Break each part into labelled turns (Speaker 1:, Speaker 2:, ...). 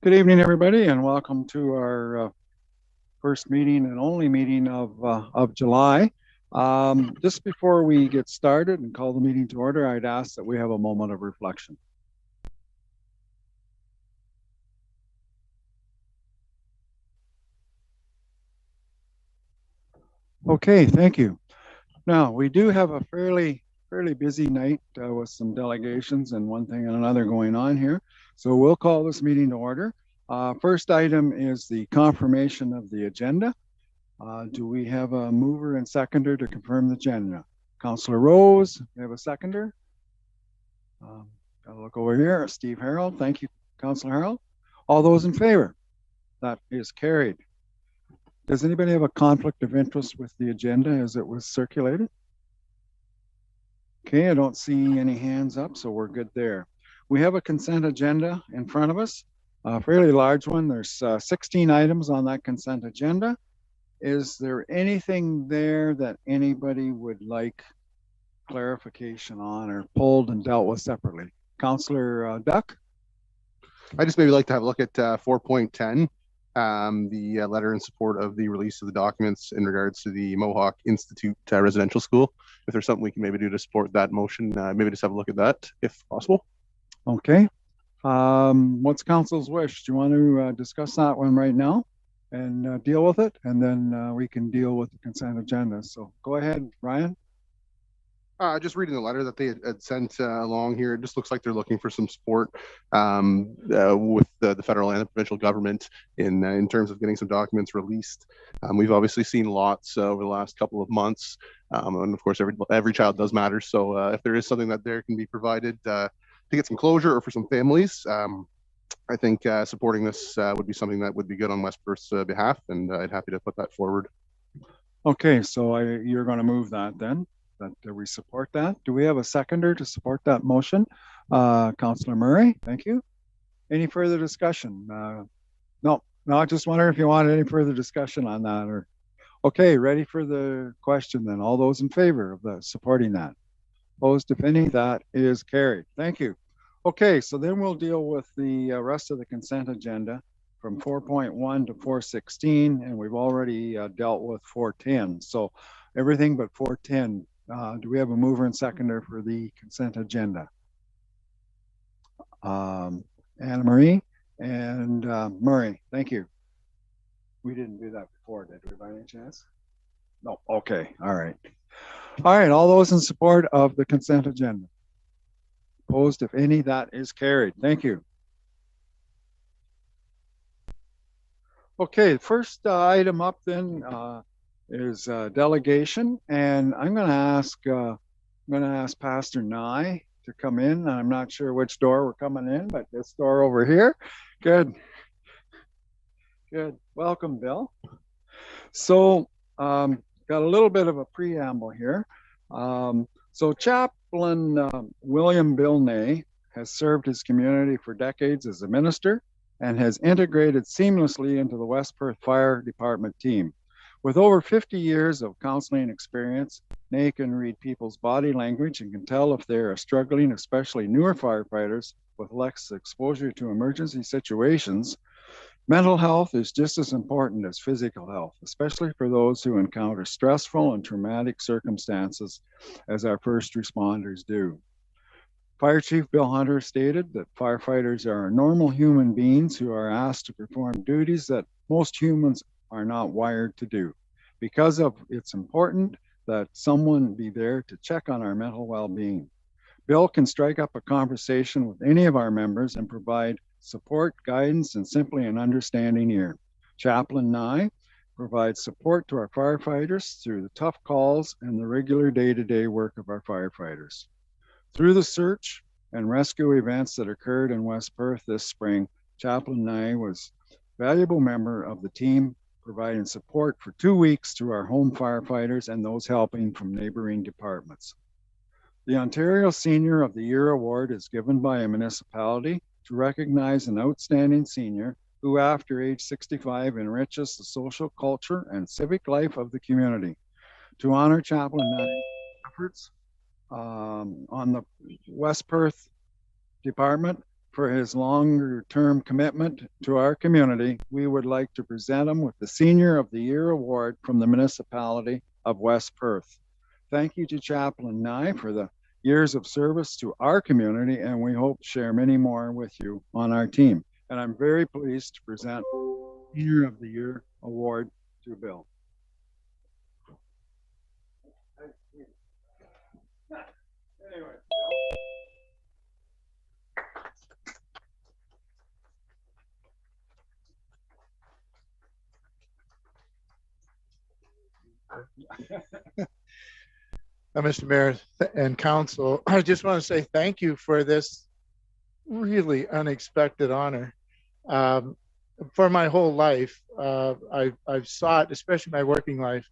Speaker 1: Good evening, everybody, and welcome to our first meeting and only meeting of July. Just before we get started and call the meeting to order, I'd ask that we have a moment of reflection. Okay, thank you. Now, we do have a fairly busy night with some delegations and one thing and another going on here. So we'll call this meeting to order. First item is the confirmation of the agenda. Do we have a mover and seconder to confirm the agenda? Councillor Rose, we have a seconder. I'll look over here. Steve Harold, thank you, Councillor Harold. All those in favor? That is carried. Does anybody have a conflict of interest with the agenda as it was circulated? Okay, I don't see any hands up, so we're good there. We have a consent agenda in front of us, a fairly large one. There's 16 items on that consent agenda. Is there anything there that anybody would like clarification on or pulled and dealt with separately? Councillor Duck?
Speaker 2: I just maybe like to have a look at 4.10, the letter in support of the release of the documents in regards to the Mohawk Institute residential school. If there's something we can maybe do to support that motion, maybe just have a look at that if possible.
Speaker 1: Okay. What's council's wish? Do you want to discuss that one right now and deal with it? And then we can deal with the consent agenda. So go ahead, Ryan.
Speaker 2: Just reading the letter that they had sent along here, it just looks like they're looking for some support with the federal and the provincial government in terms of getting some documents released. We've obviously seen lots over the last couple of months, and of course, every child does matter. So if there is something that there can be provided to get some closure or for some families, I think supporting this would be something that would be good on West Perth's behalf, and I'd happy to put that forward.
Speaker 1: Okay, so you're going to move that then. That we support that. Do we have a seconder to support that motion? Councillor Murray, thank you. Any further discussion? No, I just wonder if you want any further discussion on that. Or okay, ready for the question then. All those in favor of supporting that? Opposed, if any, that is carried. Thank you. Okay, so then we'll deal with the rest of the consent agenda from 4.1 to 416, and we've already dealt with 410. So everything but 410. Do we have a mover and seconder for the consent agenda? Anna Marie and Murray, thank you. We didn't do that before, did we, by any chance? No, okay, all right. All right, all those in support of the consent agenda? Opposed, if any, that is carried. Thank you. Okay, first item up then is delegation, and I'm going to ask Pastor Nye to come in. I'm not sure which door we're coming in, but this door over here. Good. Welcome, Bill. So, got a little bit of a preamble here. So, Chaplain William Bilney has served his community for decades as a minister and has integrated seamlessly into the West Perth Fire Department team. With over 50 years of counseling experience, Nay can read people's body language and can tell if they are struggling, especially newer firefighters with less exposure to emergency situations. Mental health is just as important as physical health, especially for those who encounter stressful and traumatic circumstances as our first responders do. Fire Chief Bill Hunter stated that firefighters are normal human beings who are asked to perform duties that most humans are not wired to do. Because of it's important that someone be there to check on our mental well-being. Bill can strike up a conversation with any of our members and provide support, guidance, and simply an understanding ear. Chaplain Nye provides support to our firefighters through the tough calls and the regular day-to-day work of our firefighters. Through the search and rescue events that occurred in West Perth this spring, Chaplain Nye was a valuable member of the team, providing support for 2 weeks to our home firefighters and those helping from neighboring departments. The Ontario Senior of the Year Award is given by a municipality to recognize an outstanding senior who, after age 65, enriches the social culture and civic life of the community. To honor Chaplain Nye's efforts on the West Perth Department, for his longer-term commitment to our community, we would like to present him with the Senior of the Year Award from the Municipality of West Perth. Thank you to Chaplain Nye for the years of service to our community, and we hope to share many more with you on our team. And I'm very pleased to present Senior of the Year Award to Bill. Anyway,
Speaker 3: Mr. Mayor and Council, I just want to say thank you for this really unexpected honor. For my whole life, I've sought, especially my working life,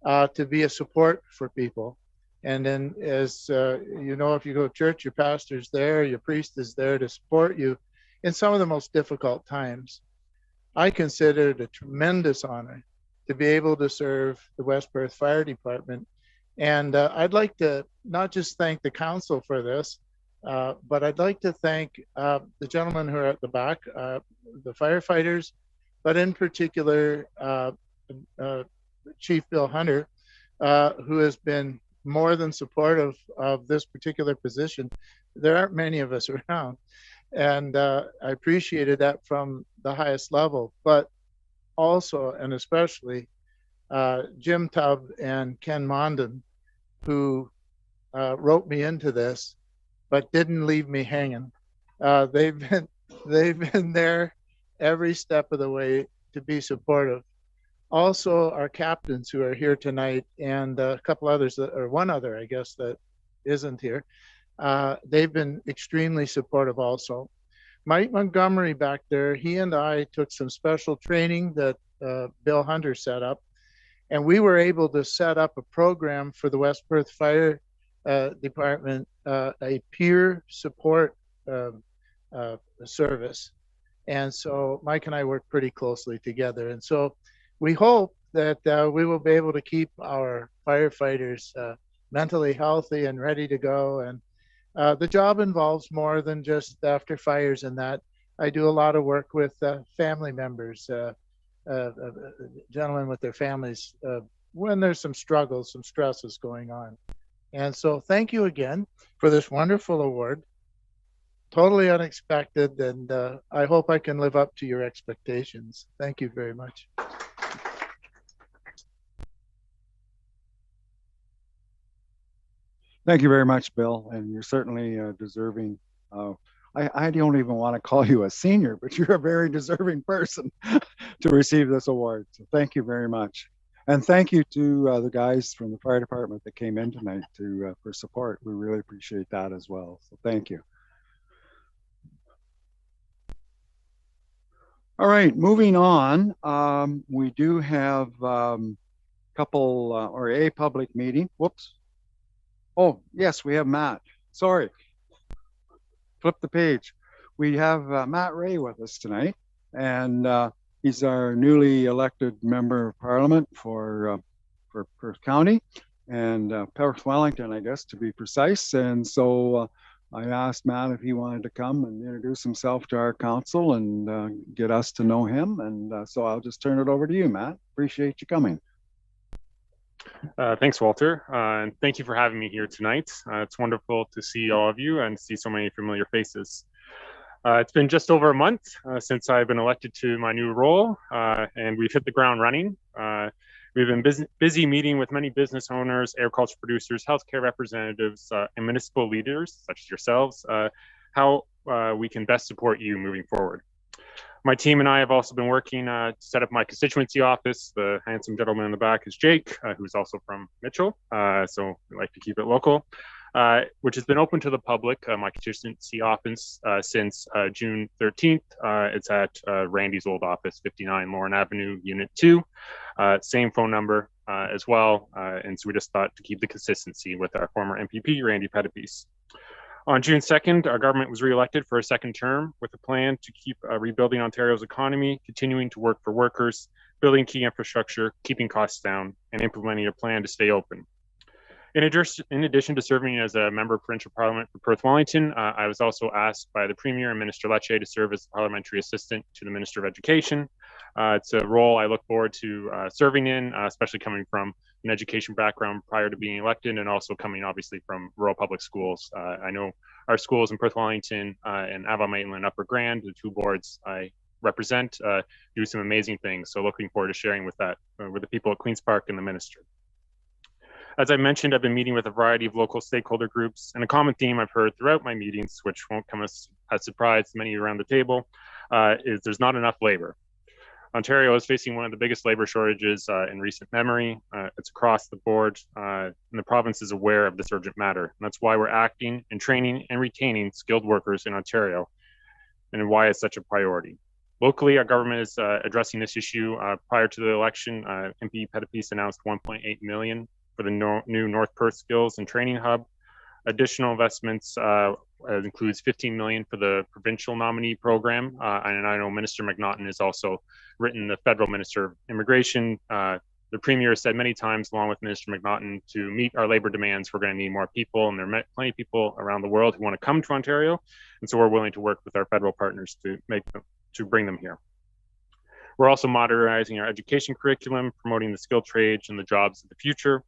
Speaker 3: to be a support for people. And then as you know, if you go to church, your pastor's there, your priest is there to support you in some of the most difficult times. I consider it a tremendous honor to be able to serve the West Perth Fire Department. And I'd like to not just thank the council for this, but I'd like to thank the gentlemen who are at the back, the firefighters, but in particular, Chief Bill Hunter, who has been more than supportive of this particular position. There aren't many of us around. And I appreciated that from the highest level, but also and especially Jim Tubb and Ken Mondon, who wrote me into this, but didn't leave me hanging. They've been there every step of the way to be supportive. Also, our captains who are here tonight, and a couple others, or one other, I guess, that isn't here. They've been extremely supportive also. Mike Montgomery back there, he and I took some special training that Bill Hunter set up, and we were able to set up a program for the West Perth Fire Department, a peer support service. And so Mike and I work pretty closely together. And so we hope that we will be able to keep our firefighters mentally healthy and ready to go. And the job involves more than just after fires and that. I do a lot of work with family members, gentlemen with their families, when there's some struggles, some stresses going on. And so thank you again for this wonderful award. Totally unexpected, and I hope I can live up to your expectations. Thank you very much.
Speaker 1: Thank you very much, Bill, and you're certainly deserving. I don't even want to call you a senior, but you're a very deserving person to receive this award. So thank you very much. And thank you to the guys from the fire department that came in tonight for support. We really appreciate that as well. So thank you. All right, moving on. We do have a public meeting. Whoops. Oh, yes, we have Matt. Sorry. Flip the page. We have Matt Ray with us tonight, and he's our newly elected member of Parliament for Perth County and Perth Wellington, I guess, to be precise. And so I asked Matt if he wanted to come and introduce himself to our council and get us to know him. And so I'll just turn it over to you, Matt. Appreciate you coming.
Speaker 4: Thanks, Walter, and thank you for having me here tonight. It's wonderful to see all of you and see so many familiar faces. It's been just over a month since I've been elected to my new role, and we've hit the ground running. We've been busy meeting with many business owners, agriculture producers, healthcare representatives, and municipal leaders, such as yourselves, how we can best support you moving forward. My team and I have also been working to set up my constituency office. The handsome gentleman in the back is Jake, who's also from Mitchell, so we like to keep it local, which has been open to the public, my constituency office, since June 13th. It's at Randy's old office, 59 Lauren Avenue, Unit 2. Same phone number as well, and so we just thought to keep the consistency with our former MPP, Randy Pettipies. On June 2nd, our government was re-elected for a second term with a plan to keep rebuilding Ontario's economy, continuing to work for workers, building key infrastructure, keeping costs down, and implementing a plan to stay open. In addition to serving as a member of Provincial Parliament for Perth Wellington, I was also asked by the Premier and Minister Lecce to serve as Parliamentary Assistant to the Minister of Education. It's a role I look forward to serving in, especially coming from an education background prior to being elected, and also coming obviously from rural public schools. I know our schools in Perth Wellington and Avon, Maitland, and Upper Grand, the two boards I represent, do some amazing things. So looking forward to sharing with the people at Queen's Park and the Minister. As I mentioned, I've been meeting with a variety of local stakeholder groups, and a common theme I've heard throughout my meetings, which won't come as a surprise to many around the table, is there's not enough labor. Ontario is facing one of the biggest labor shortages in recent memory. It's across the board, and the province is aware of this urgent matter. And that's why we're acting and training and retaining skilled workers in Ontario, and why it's such a priority. Locally, our government is addressing this issue. Prior to the election, MP Pettipies announced $1.8 million for the new North Perth Skills and Training Hub. Additional investments includes $15 million for the Provincial nominee program. And I know Minister McNaughton has also written the Federal Minister of Immigration. The Premier has said many times, along with Minister McNaughton, to meet our labor demands, we're going to need more people. And there are plenty of people around the world who want to come to Ontario. And so we're willing to work with our federal partners to bring them here. We're also modernizing our education curriculum, promoting the skilled trades and the jobs of the future.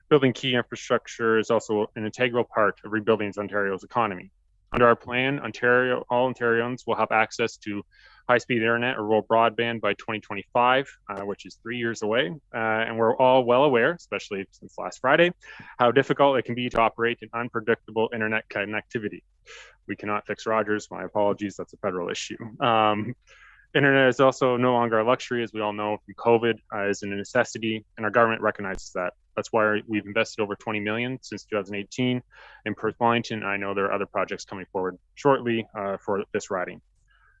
Speaker 4: Building key infrastructure is also an integral part of rebuilding Ontario's economy. Under our plan, all Ontarians will have access to high-speed internet or rural broadband by 2025, which is 3 years away. And we're all well aware, especially since last Friday, how difficult it can be to operate an unpredictable internet connectivity. We cannot fix Rogers. My apologies, that's a federal issue. Internet is also no longer a luxury, as we all know from COVID, is a necessity, and our government recognizes that. That's why we've invested over $20 million since 2018 in Perth Wellington. I know there are other projects coming forward shortly for this riding.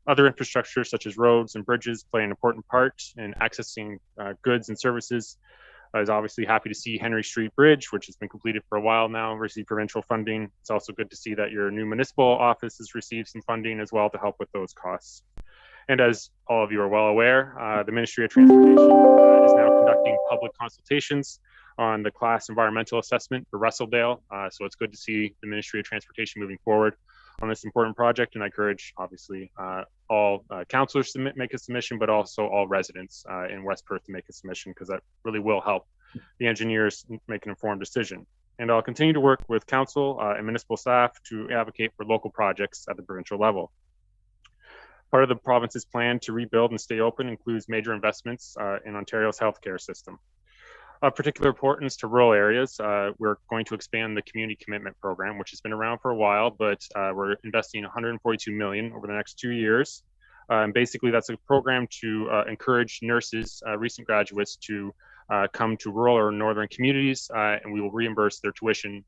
Speaker 4: Other infrastructure such as roads and bridges play an important part in accessing goods and services. I was obviously happy to see Henry Street Bridge, which has been completed for a while now, receive provincial funding. It's also good to see that your new municipal office has received some funding as well to help with those costs. And as all of you are well aware, the Ministry of Transportation is now conducting public consultations on the class environmental assessment for Russelldale. So it's good to see the Ministry of Transportation moving forward on this important project. And I encourage, obviously, all councillors to make a submission, but also all residents in West Perth to make a submission, because that really will help the engineers make an informed decision. And I'll continue to work with council and municipal staff to advocate for local projects at the provincial level. Part of the province's plan to rebuild and stay open includes major investments in Ontario's healthcare system. Of particular importance to rural areas, we're going to expand the Community Commitment Program, which has been around for a while, but we're investing $142 million over the next 2 years. And basically, that's a program to encourage nurses, recent graduates, to come to rural or northern communities, and we will reimburse their tuition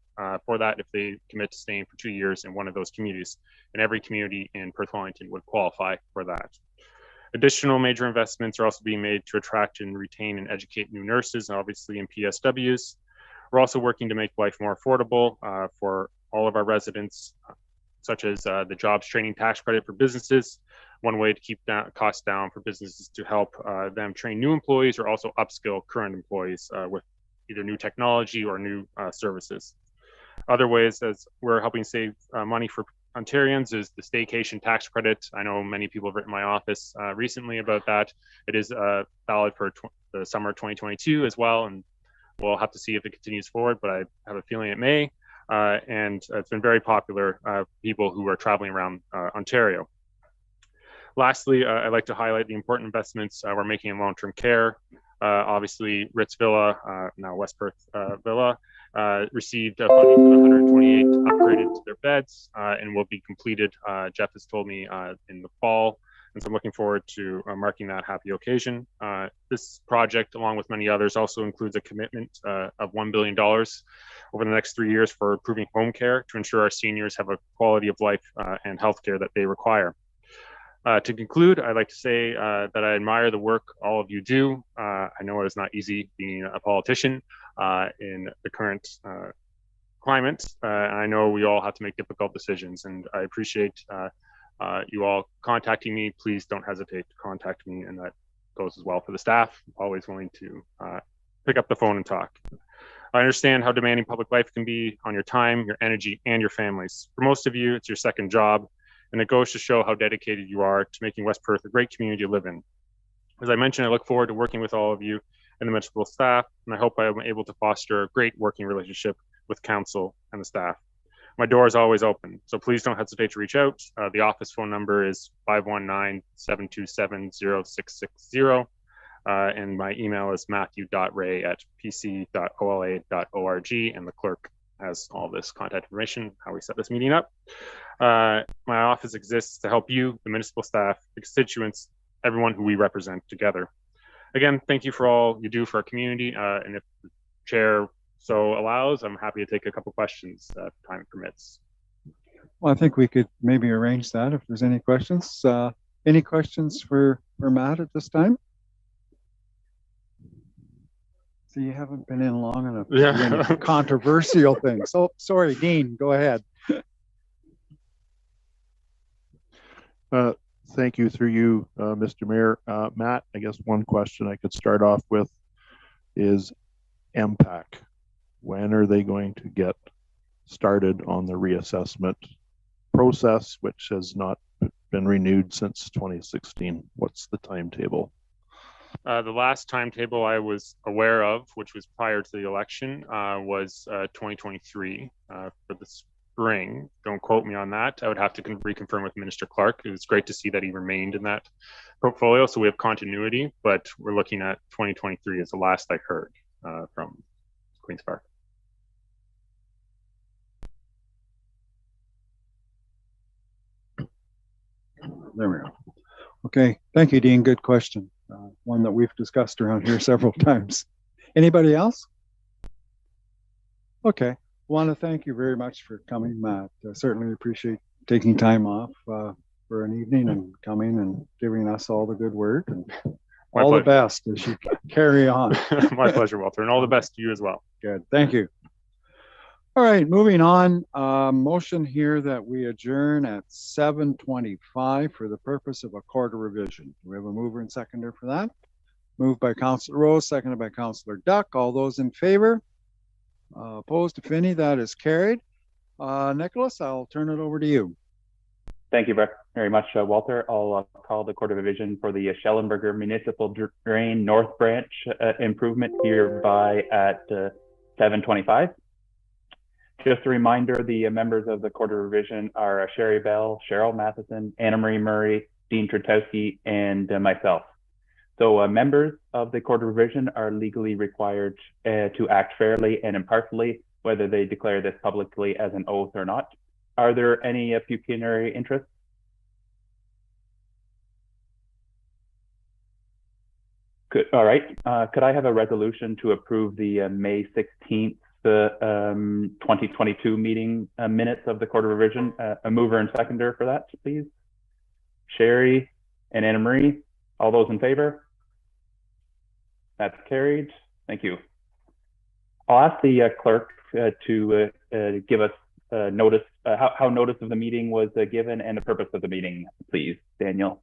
Speaker 4: for that if they commit to staying for 2 years in one of those communities. And every community in Perth Wellington would qualify for that. Additional major investments are also being made to attract and retain and educate new nurses, obviously in PSWs. We're also working to make life more affordable for all of our residents, such as the jobs training tax credit for businesses. One way to keep costs down for businesses to help them train new employees, or also upskill current employees with either new technology or new services. Other ways as we're helping save money for Ontarians is the staycation tax credit. I know many people have written my office recently about that. It is valid for the summer 2022 as well, and we'll have to see if it continues forward, but I have a feeling it may. And it's been very popular for people who are traveling around Ontario. Lastly, I'd like to highlight the important investments we're making in long-term care. Obviously, Ritz Villa, now West Perth Villa, received funding for the 128 upgraded to their beds and will be completed, Jeff has told me, in the fall. And so I'm looking forward to marking that happy occasion. This project, along with many others, also includes a commitment of $1 billion over the next 3 years for improving home care to ensure our seniors have a quality of life and healthcare that they require. To conclude, I'd like to say that I admire the work all of you do. I know it is not easy being a politician in the current climate. And I know we all have to make difficult decisions, and I appreciate you all contacting me. Please don't hesitate to contact me, and that goes as well for the staff. I'm always willing to pick up the phone and talk. I understand how demanding public life can be on your time, your energy, and your families. For most of you, it's your second job, and it goes to show how dedicated you are to making West Perth a great community to live in. As I mentioned, I look forward to working with all of you and the municipal staff, and I hope I am able to foster a great working relationship with council and the staff. My door is always open, so please don't hesitate to reach out. The office phone number is 519-727-0660. And my email is matthew.ray@pc.ola.org, and the clerk has all this contact information, how we set this meeting up. My office exists to help you, the municipal staff, the constituents, everyone who we represent together. Again, thank you for all you do for our community, and if the chair so allows, I'm happy to take a couple questions if time permits.
Speaker 1: Well, I think we could maybe arrange that if there's any questions. Any questions for Matt at this time? So you haven't been in long enough to
Speaker 4: Yeah.
Speaker 1: do any controversial things. So sorry, Dean, go ahead.
Speaker 5: Thank you through you, Mr. Mayor. Matt, I guess one question I could start off with is MPAC. When are they going to get started on the reassessment process, which has not been renewed since 2016? What's the timetable?
Speaker 4: The last timetable I was aware of, which was prior to the election, was 2023 for the spring. Don't quote me on that. I would have to reconfirm with Minister Clark. It was great to see that he remained in that portfolio, so we have continuity, but we're looking at 2023 as the last I heard from Queen's Park.
Speaker 1: There we go. Okay, thank you, Dean. Good question. One that we've discussed around here several times. Anybody else? Okay, I want to thank you very much for coming, Matt. I certainly appreciate taking time off for an evening and coming and giving us all the good word. And all the best as you carry on.
Speaker 4: My pleasure, Walter, and all the best to you as well.
Speaker 1: Good, thank you. All right, moving on. Motion here that we adjourn at 7:25 for the purpose of a quarter revision. Do we have a mover and seconder for that? Moved by Councillor Rose, seconded by Councillor Duck. All those in favor? Opposed, if any, that is carried. Nicholas, I'll turn it over to you.
Speaker 6: Thank you very much, Walter. I'll call the Quarter Revision for the Schellenberger Municipal Drain North Branch improvement hereby at 7:25. Just a reminder, the members of the Quarter Revision are Sherry Bell, Cheryl Matheson, Anna Marie Murray, Dean Trutowski, and myself. So members of the Quarter Revision are legally required to act fairly and impartially, whether they declare this publicly as an oath or not. Are there any pecuniary interests? Good. All right. Could I have a resolution to approve the May 16th 2022 meeting minutes of the Quarter Revision? A mover and seconder for that, please. Sherry and Anna Marie, all those in favor? That's carried. Thank you. I'll ask the clerk to give us notice, how notice of the meeting was given and the purpose of the meeting, please, Daniel.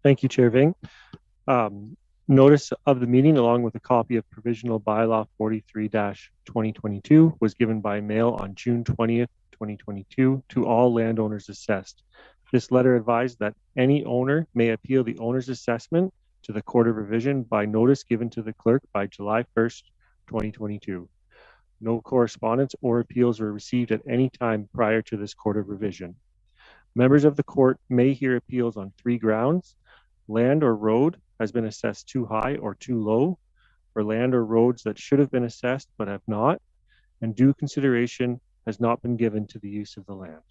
Speaker 7: Thank you, Chair Ving. Notice of the meeting, along with a copy of Provisional Bylaw 43-2022, was given by mail on June 20th, 2022 to all landowners assessed. This letter advised that any owner may appeal the owner's assessment to the Court of Revision by notice given to the clerk by July 1st, 2022. No correspondence or appeals were received at any time prior to this Court of Revision. Members of the court may hear appeals on 3 grounds. Land or road has been assessed too high or too low, for land or roads that should have been assessed but have not, and due consideration has not been given to the use of the land.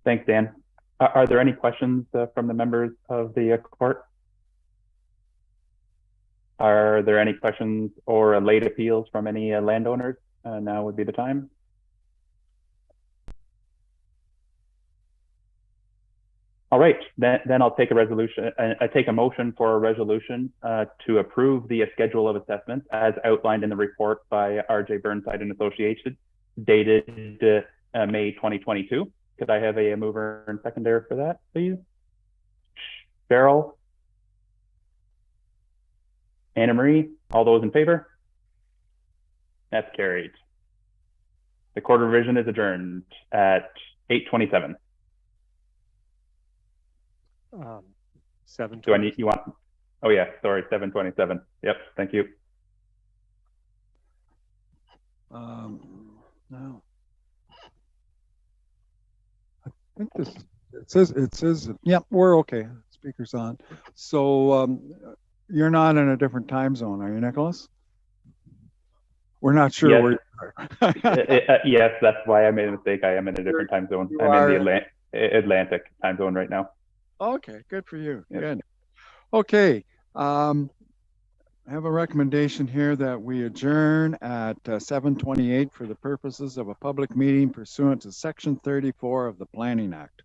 Speaker 6: Thanks, Dan. Are there any questions from the members of the court? Are there any questions or late appeals from any landowners? Now would be the time. All right, then I'll take a resolution. I take a motion for a resolution to approve the schedule of assessments as outlined in the report by R.J. Burnside and Associates, dated May 2022. Could I have a mover and seconder for that, please? Cheryl, Anna Marie, All those in favor? That's carried. The Court of Revision is adjourned at 8:27.
Speaker 7: 7.
Speaker 6: Do I need, you want, oh yeah, sorry, 7:27. Yep, thank you.
Speaker 1: No. I think this, it says, yep, we're okay. Speaker's on. So you're not in a different time zone, are you, Nicholas? We're not sure
Speaker 6: Yes.
Speaker 1: where you are.
Speaker 6: Yes, that's why I made a mistake. I am in a different time zone. I'm in the Atlantic time zone right now.
Speaker 1: Okay, good for you.
Speaker 6: Yep.
Speaker 1: Good. Okay. I have a recommendation here that we adjourn at 7:28 for the purposes of a public meeting pursuant to Section 34 of the Planning Act.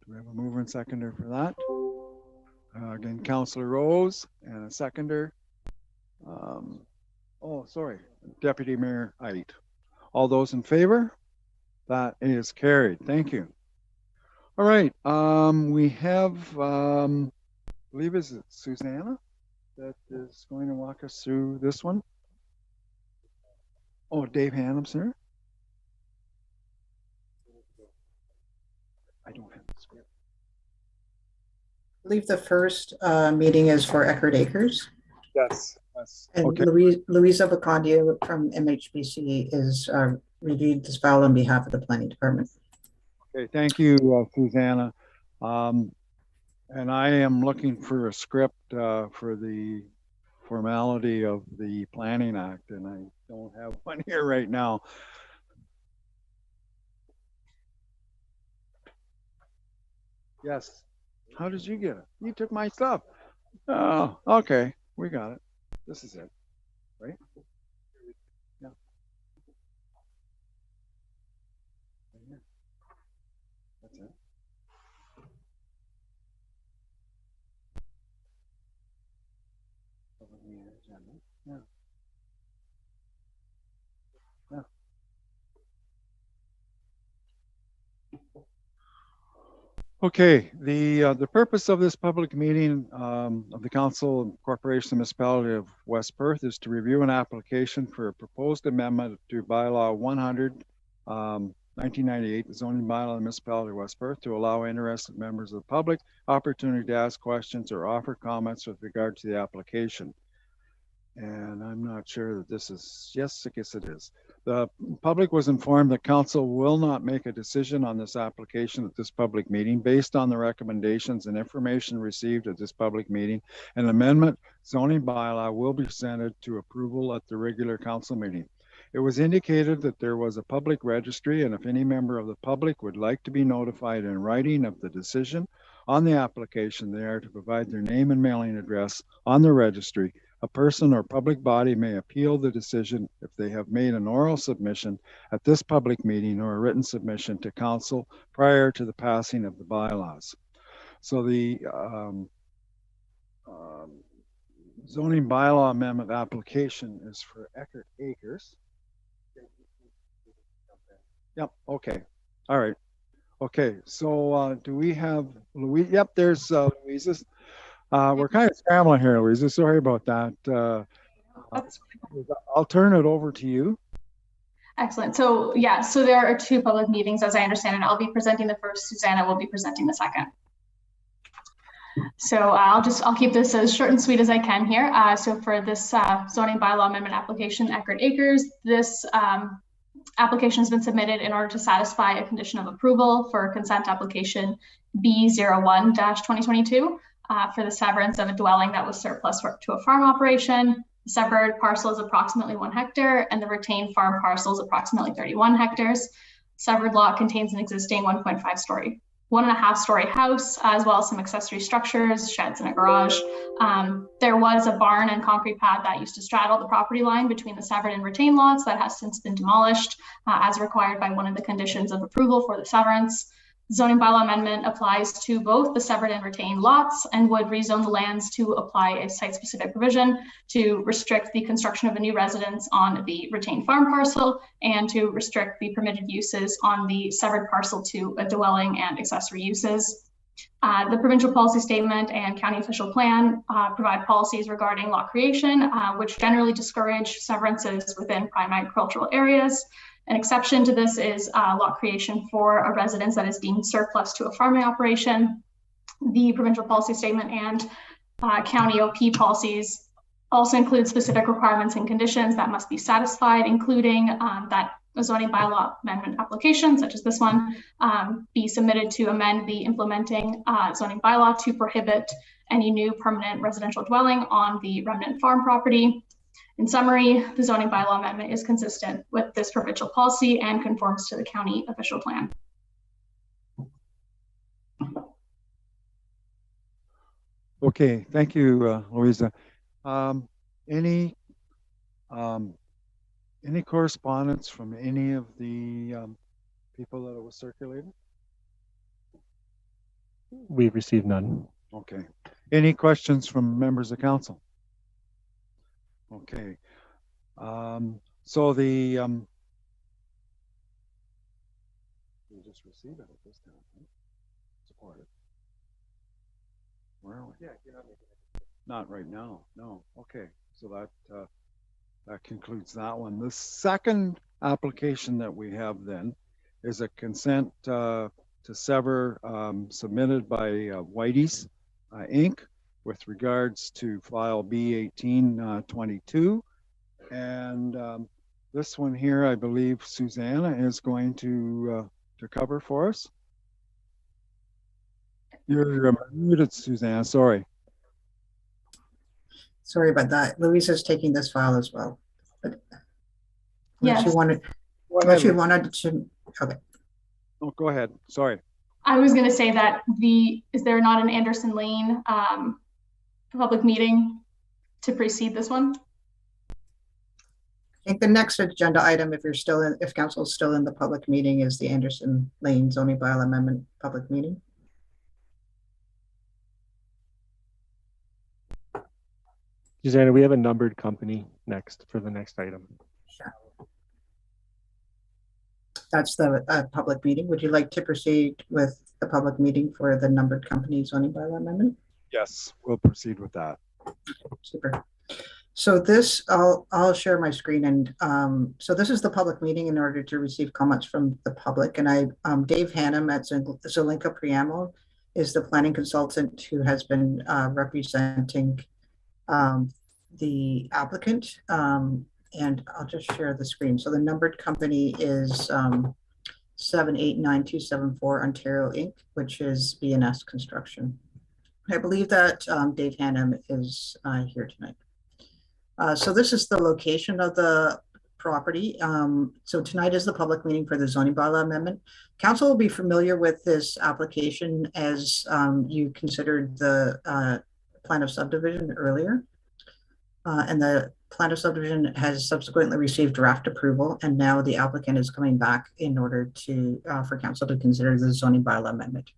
Speaker 1: Do we have a mover and seconder for that? Again, Councillor Rose and a seconder. Oh, sorry, Deputy Mayor Ait. All those in favor? That is carried. Thank you. All right, we have, I believe is it Susanna that is going to walk us through this one? Oh, Dave Hannum's here. I don't have the script.
Speaker 8: I believe the first meeting is for Eckerd Acres.
Speaker 1: Yes.
Speaker 8: And
Speaker 1: Okay.
Speaker 8: Louisa Vacandia from MHBC is reviewed this file on behalf of the Planning Department.
Speaker 1: Okay, thank you, Susanna. And I am looking for a script for the formality of the Planning Act, and I don't have one here right now. Yes. How did you get it? You took my stuff. Oh, okay. We got it. This is it, right? Yeah. That's it. Yeah. Yeah. Okay, the purpose of this public meeting of the Council and Corporation Municipality of West Perth is to review an application for a proposed amendment to Bylaw 100, 1998, the zoning bylaw of the Municipality of West Perth, to allow interested members of the public opportunity to ask questions or offer comments with regard to the application. And I'm not sure that this is, yes, I guess it is. The public was informed that council will not make a decision on this application at this public meeting based on the recommendations and information received at this public meeting. An amendment zoning bylaw will be presented to approval at the regular council meeting. It was indicated that there was a public registry, and if any member of the public would like to be notified in writing of the decision on the application, they are to provide their name and mailing address on the registry. A person or public body may appeal the decision if they have made an oral submission at this public meeting or a written submission to council prior to the passing of the bylaws. So the zoning bylaw amendment application is for Eckerd Acres. Yep, okay. All right. Okay, so do we have Louise? Yep, there's Louise's. We're kind of scrambling here, Louisa. Sorry about that. I'll turn it over to you.
Speaker 9: Excellent. So yeah, so there are two public meetings, as I understand it. I'll be presenting the first. Susanna will be presenting the second. So I'll keep this as short and sweet as I can here. So for this zoning bylaw amendment application, Eckerd Acres, this application has been submitted in order to satisfy a condition of approval for consent application B01-2022. For the severance of a dwelling that was surplus to a farm operation. The severed parcel is approximately 1 hectare and the retained farm parcel is approximately 31 hectares. Severed lot contains an existing 1.5 story, 1.5 story house, as well as some accessory structures, sheds and a garage. There was a barn and concrete pad that used to straddle the property line between the severed and retained lots that has since been demolished as required by one of the conditions of approval for the severance. Zoning bylaw amendment applies to both the severed and retained lots and would rezone the lands to apply a site-specific provision to restrict the construction of a new residence on the retained farm parcel and to restrict the permitted uses on the severed parcel to a dwelling and accessory uses. The provincial policy statement and county official plan provide policies regarding lot creation, which generally discourage severances within prime agricultural areas. An exception to this is lot creation for a residence that is deemed surplus to a farming operation. The provincial policy statement and county OP policies also include specific requirements and conditions that must be satisfied, including that a zoning bylaw amendment application, such as this one, be submitted to amend the implementing zoning bylaw to prohibit any new permanent residential dwelling on the remnant farm property. In summary, the zoning bylaw amendment is consistent with this provincial policy and conforms to the county official plan.
Speaker 1: Okay, thank you, Louisa. Any correspondence from any of the people that it was circulated?
Speaker 7: We've received none.
Speaker 1: Okay. Any questions from members of council? Okay. So the we just received it at this time. Right? Support it. Where are we? Yeah, you're not making it. Not right now. No. Okay. So that concludes that one. The second application that we have then is a consent to sever submitted by Whitey's Inc. with regards to file B1822. And this one here, I believe Susanna is going to cover for us. You're muted, Susanna. Sorry.
Speaker 8: Sorry about that. Louisa's taking this file as well. But
Speaker 9: yes.
Speaker 8: You wanted to, okay.
Speaker 1: Oh, go ahead. Sorry.
Speaker 9: I was going to say that is there not an Anderson Lane public meeting to precede this one?
Speaker 8: I think the next agenda item, if council is still in the public meeting, is the Anderson Lane zoning bylaw amendment public meeting.
Speaker 7: Susanna, we have a numbered company next for the next item.
Speaker 8: Sure. That's the public meeting. Would you like to proceed with the public meeting for the numbered company zoning bylaw amendment?
Speaker 1: Yes, we'll proceed with that.
Speaker 8: Super. So this, I'll share my screen, and so this is the public meeting in order to receive comments from the public. And Dave Hannum at Zelenka Preamble is the planning consultant who has been representing the applicant, and I'll just share the screen. So the numbered company is 789274 Ontario Inc., which is BNS Construction. I believe that Dave Hannum is here tonight. So this is the location of the property. So tonight is the public meeting for the zoning bylaw amendment. Council will be familiar with this application as you considered the plan of subdivision earlier. And the plan of subdivision has subsequently received draft approval, and now the applicant is coming back in order to for council to consider the zoning bylaw amendment.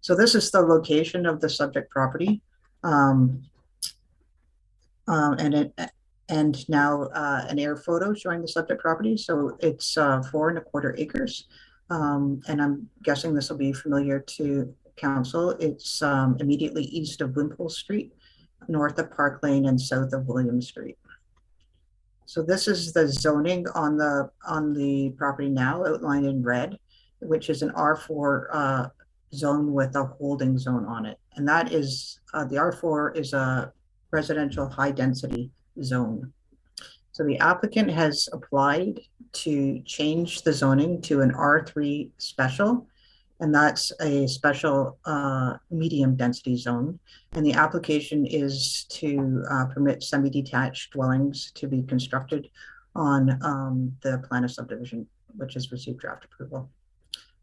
Speaker 8: So this is the location of the subject property, and now an air photo showing the subject property. So it's 4¼ acres, and I'm guessing this will be familiar to council. It's immediately east of Wimpole Street, north of Park Lane, and south of William Street. So this is the zoning on the property now, outlined in red, which is an R4 zone with a holding zone on it. And that is, the R4 is a residential high density zone. So the applicant has applied to change the zoning to an R3 special, and that's a special medium density zone. And the application is to permit semi-detached dwellings to be constructed on the plan of subdivision, which has received draft approval.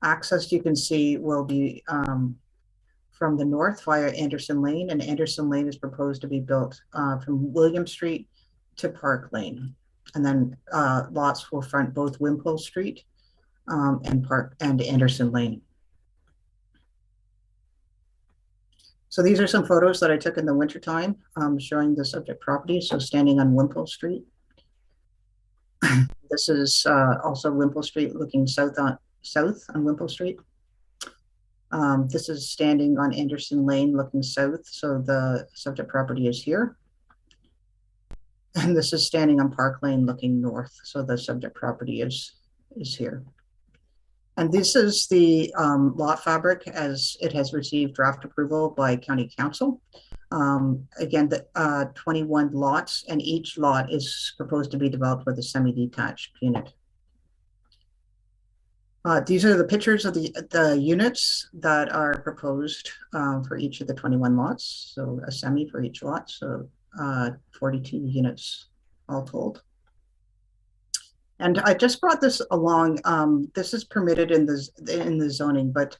Speaker 8: Access, you can see, will be from the north via Anderson Lane, and Anderson Lane is proposed to be built from William Street to Park Lane. And then lots will front both Wimpole Street and Anderson Lane. So these are some photos that I took in the wintertime showing the subject property. So standing on Wimpole Street. This is also Wimpole Street looking south on Wimpole Street. This is standing on Anderson Lane looking south, so the subject property is here. And this is standing on Park Lane looking north, so the subject property is here. And this is the lot fabric as it has received draft approval by County Council. Again, the 21 lots, and each lot is proposed to be developed with a semi-detached unit. These are the pictures of the units that are proposed for each of the 21 lots. So a semi for each lot, so 42 units all told. And I just brought this along. This is permitted in the zoning, but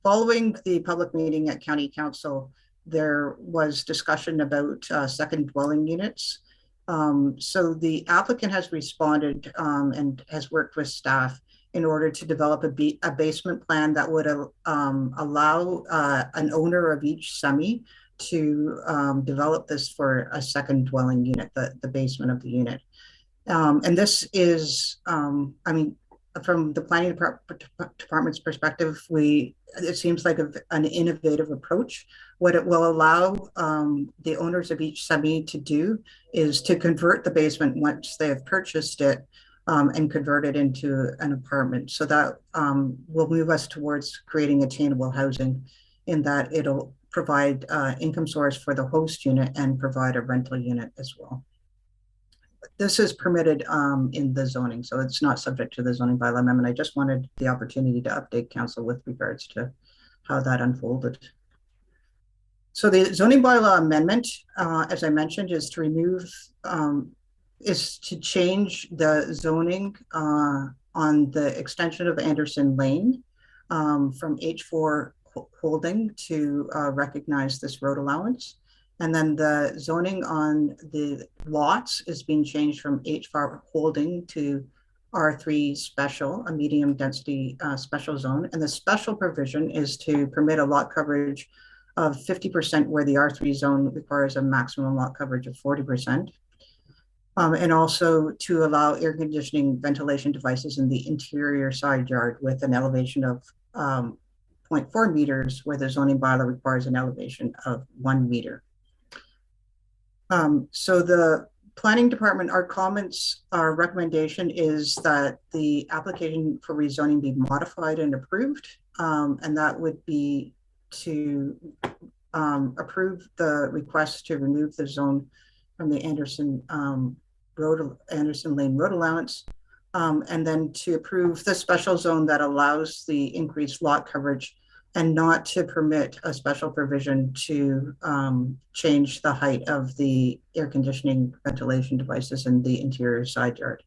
Speaker 8: following the public meeting at County Council, there was discussion about second dwelling units. So the applicant has responded and has worked with staff in order to develop a basement plan that would allow an owner of each semi to develop this for a second dwelling unit, the basement of the unit. And this is, I mean, from the planning department's perspective, it seems like an innovative approach. What it will allow the owners of each semi to do is to convert the basement once they have purchased it and convert it into an apartment. So that will move us towards creating attainable housing, in that it'll provide income source for the host unit and provide a rental unit as well. This is permitted in the zoning, so it's not subject to the zoning bylaw amendment. I just wanted the opportunity to update council with regards to how that unfolded. So the zoning bylaw amendment, as I mentioned, is to remove, is to change the zoning on the extension of Anderson Lane from H4 holding to recognize this road allowance. And then the zoning on the lots is being changed from H4 holding to R3 special, a medium density special zone. And the special provision is to permit a lot coverage of 50% where the R3 zone requires a maximum lot coverage of 40%. And also to allow air conditioning ventilation devices in the interior side yard with an elevation of 0.4 meters, where the zoning bylaw requires an elevation of 1 meter. So the planning department, our recommendation is that the application for rezoning be modified and approved. And that would be to approve the request to remove the zone from the Anderson Lane road allowance, and then to approve the special zone that allows the increased lot coverage, and not to permit a special provision to change the height of the air conditioning ventilation devices in the interior side yard.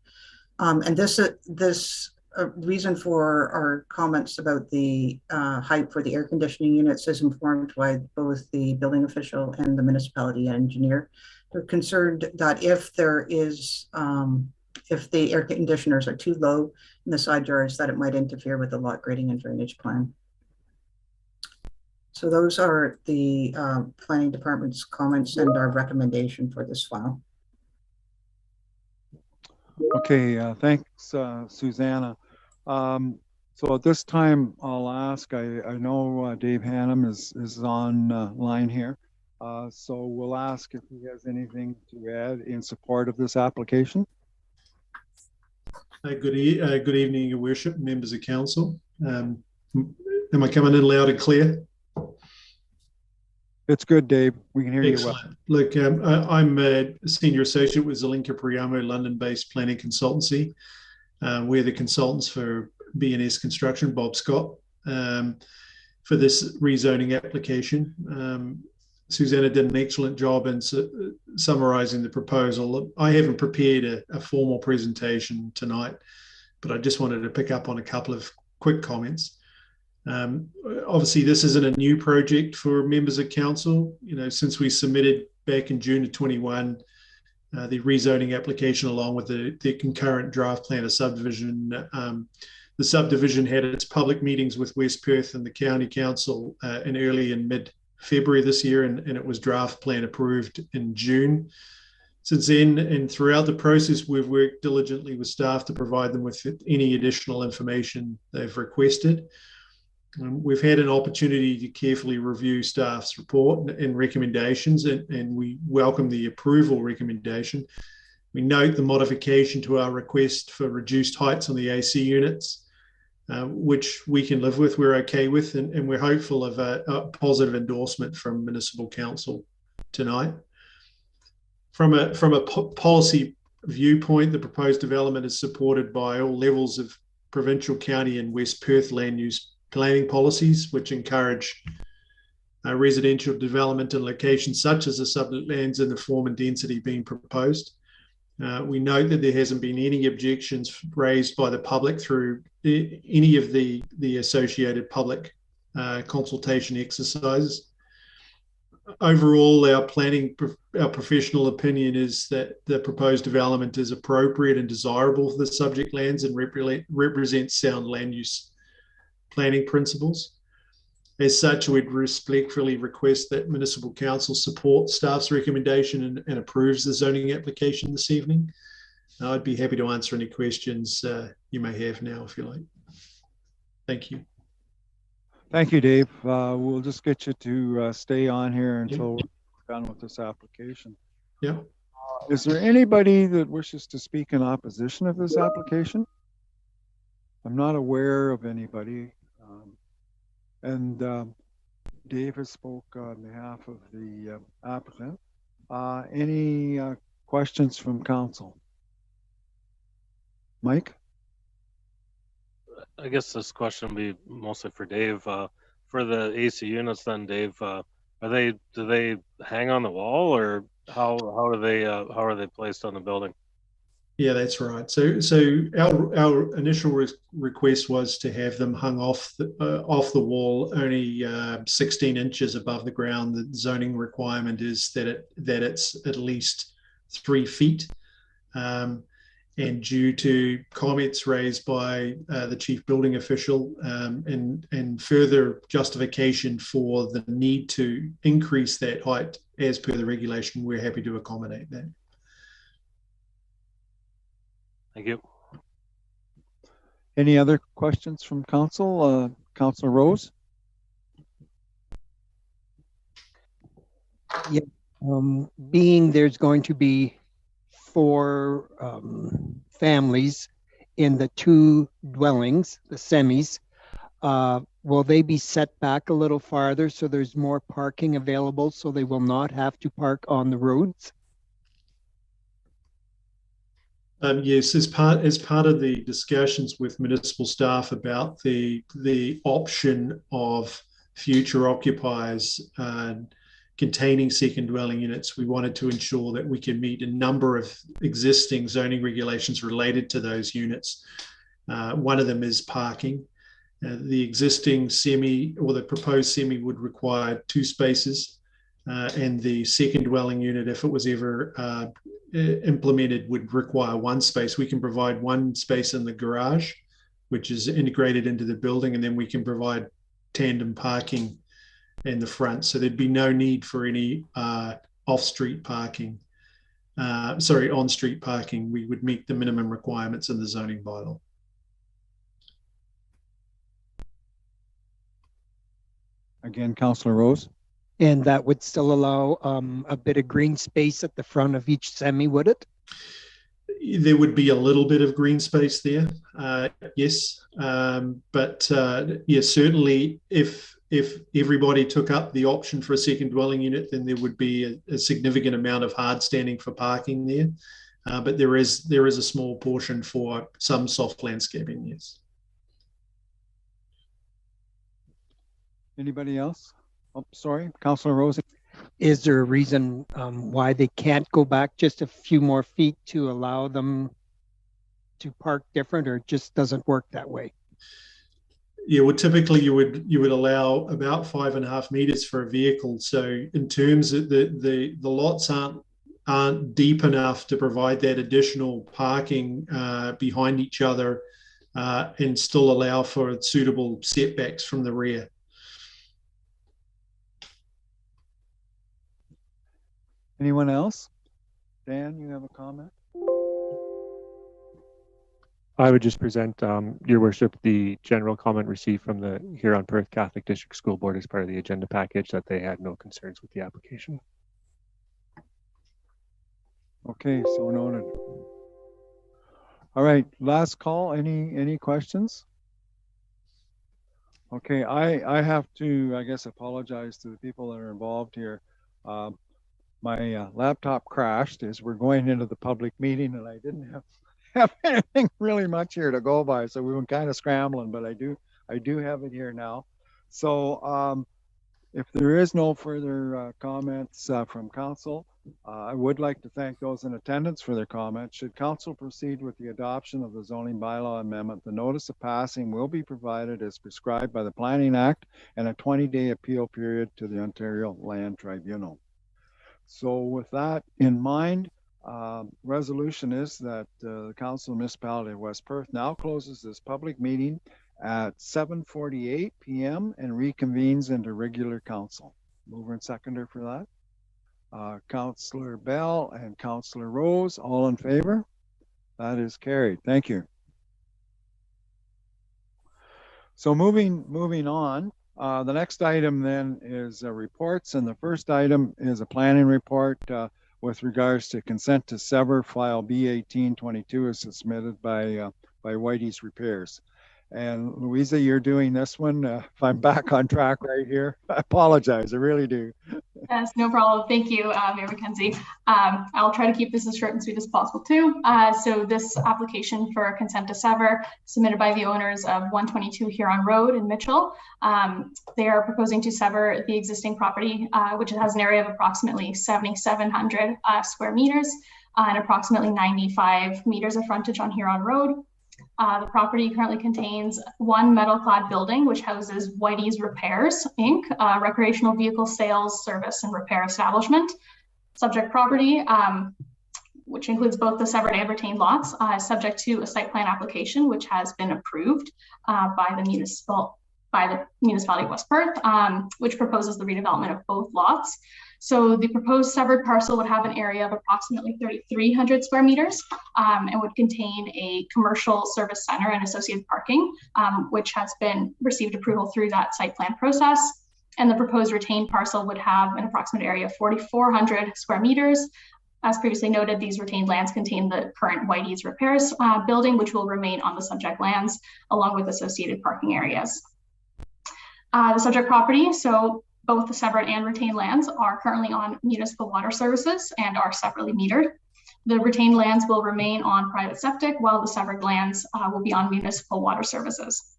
Speaker 8: And this reason for our comments about the height for the air conditioning units is informed by both the building official and the municipality engineer. They're concerned that if the air conditioners are too low in the side yards, that it might interfere with the lot grading and drainage plan. So those are the planning department's comments and our recommendation for this file.
Speaker 1: Okay, thanks, Susanna. So at this time, I'll ask, I know Dave Hannum is on line here. So we'll ask if he has anything to add in support of this application.
Speaker 10: Good evening, Your Worship, members of council. Am I coming in loud and clear?
Speaker 1: It's good, Dave. We can hear
Speaker 10: Excellent.
Speaker 1: you well.
Speaker 10: Look, I'm a senior associate with Zelenka Priamo, London-based planning consultancy. We're the consultants for B&S Construction, Bob Scott, for this rezoning application. Susanna did an excellent job in summarizing the proposal. I haven't prepared a formal presentation tonight, but I just wanted to pick up on a couple of quick comments. Obviously, this isn't a new project for members of council. You know, since we submitted back in June of 21, the rezoning application along with the concurrent draft plan of subdivision, the subdivision had its public meetings with West Perth and the county council in early and mid-February this year, and it was draft plan approved in June. Since then, and throughout the process, we've worked diligently with staff to provide them with any additional information they've requested. We've had an opportunity to carefully review staff's report and recommendations, and we welcome the approval recommendation. We note the modification to our request for reduced heights on the AC units, which we can live with, we're okay with, and we're hopeful of a positive endorsement from Municipal Council tonight. From a policy viewpoint, the proposed development is supported by all levels of provincial, county, and West Perth land use planning policies, which encourage residential development in locations such as the subject lands in the form and density being proposed. We note that there hasn't been any objections raised by the public through any of the associated public consultation exercises. Overall, our professional opinion is that the proposed development is appropriate and desirable for the subject lands and represents sound land use planning principles. As such, we'd respectfully request that Municipal Council support staff's recommendation and approves the zoning application this evening. I'd be happy to answer any questions you may have now, if you like. Thank you.
Speaker 1: Thank you, Dave. We'll just get you to stay on here until we're done with this application.
Speaker 10: Yeah.
Speaker 1: Is there anybody that wishes to speak in opposition of this application? I'm not aware of anybody. Dave has spoke on behalf of the applicant. Any questions from council? Mike?
Speaker 11: I guess this question will be mostly for Dave. For the AC units, then, Dave, do they hang on the wall, or how are they placed on the building?
Speaker 10: Yeah, that's right. So our initial request was to have them hung off the wall, only 16 inches above the ground. The zoning requirement is that it's at least 3 feet. And due to comments raised by the chief building official and further justification for the need to increase that height as per the regulation, we're happy to accommodate that.
Speaker 11: Thank you.
Speaker 1: Any other questions from council? Councilor Rose?
Speaker 12: Yeah, being there's going to be 4 families in the 2 dwellings, the semis, will they be set back a little farther so there's more parking available so they will not have to park on the roads?
Speaker 10: Yes, as part of the discussions with municipal staff about the option of future occupiers containing second dwelling units, we wanted to ensure that we can meet a number of existing zoning regulations related to those units. One of them is parking. The existing semi, or the proposed semi, would require 2 spaces, and the second dwelling unit, if it was ever implemented, would require 1 space. We can provide 1 space in the garage, which is integrated into the building, and then we can provide tandem parking in the front, so there'd be no need for any on-street parking. We would meet the minimum requirements in the zoning bylaw.
Speaker 1: Again, Councillor Rose.
Speaker 12: And that would still allow a bit of green space at the front of each semi, would it?
Speaker 10: There would be a little bit of green space there, yes. But yes, certainly if everybody took up the option for a second dwelling unit, then there would be a significant amount of hard standing for parking there. But there is a small portion for some soft landscaping, yes.
Speaker 1: Anybody else? Oh, sorry, Councillor Rose.
Speaker 12: Is there a reason why they can't go back just a few more feet to allow them to park different, or it just doesn't work that way?
Speaker 10: Yeah, well, typically you would allow about 5.5 meters for a vehicle. So in terms of the lots aren't deep enough to provide that additional parking behind each other and still allow for suitable setbacks from the rear.
Speaker 1: Anyone else? Dan, you have a comment?
Speaker 7: I would just present, Your Worship, the general comment received from the Huron-Perth Catholic District School Board as part of the agenda package, that they had no concerns with the application.
Speaker 1: Okay, so noted. All right, last call. Any questions? Okay, I have to, I guess, apologize to the people that are involved here. My laptop crashed as we're going into the public meeting, and I didn't have anything really much here to go by, so we were kind of scrambling. But I do have it here now. So if there is no further comments from council, I would like to thank those in attendance for their comments. Should council proceed with the adoption of the zoning bylaw amendment, the notice of passing will be provided as prescribed by the Planning Act and a 20-day appeal period to the Ontario Land Tribunal. So with that in mind, resolution is that the Council of Municipality of West Perth now closes this public meeting at 7:48 p.m. and reconvenes into regular council. Mover and seconder for that. Councillor Bell and Councillor Rose, all in favor? That is carried. Thank you. So moving on, the next item then is reports, and the first item is a planning report with regards to consent to sever file B1822 as submitted by Whitey's Repairs. And Louisa, you're doing this one. If I'm back on track right here, I apologize. I really do.
Speaker 9: Yes, no problem. Thank you, Mayor McKenzie. I'll try to keep this as short and sweet as possible too. So this application for consent to sever submitted by the owners of 122 Huron Road in Mitchell. They are proposing to sever the existing property, which has an area of approximately 7,700 square meters and approximately 95 meters of frontage on Huron Road. The property currently contains one metal-clad building, which houses Whitey's Repairs, Inc., recreational vehicle sales, service, and repair establishment. Subject property, which includes both the severed and retained lots, is subject to a site plan application, which has been approved by the Municipality of West Perth, which proposes the redevelopment of both lots. So the proposed severed parcel would have an area of approximately 3,300 square meters and would contain a commercial service center and associated parking, which has been received approval through that site plan process. And the proposed retained parcel would have an approximate area of 4,400 square meters. As previously noted, these retained lands contain the current Whitey's Repairs building, which will remain on the subject lands, along with associated parking areas. The subject property, so both the severed and retained lands, are currently on municipal water services and are separately metered. The retained lands will remain on private septic, while the severed lands will be on municipal water services.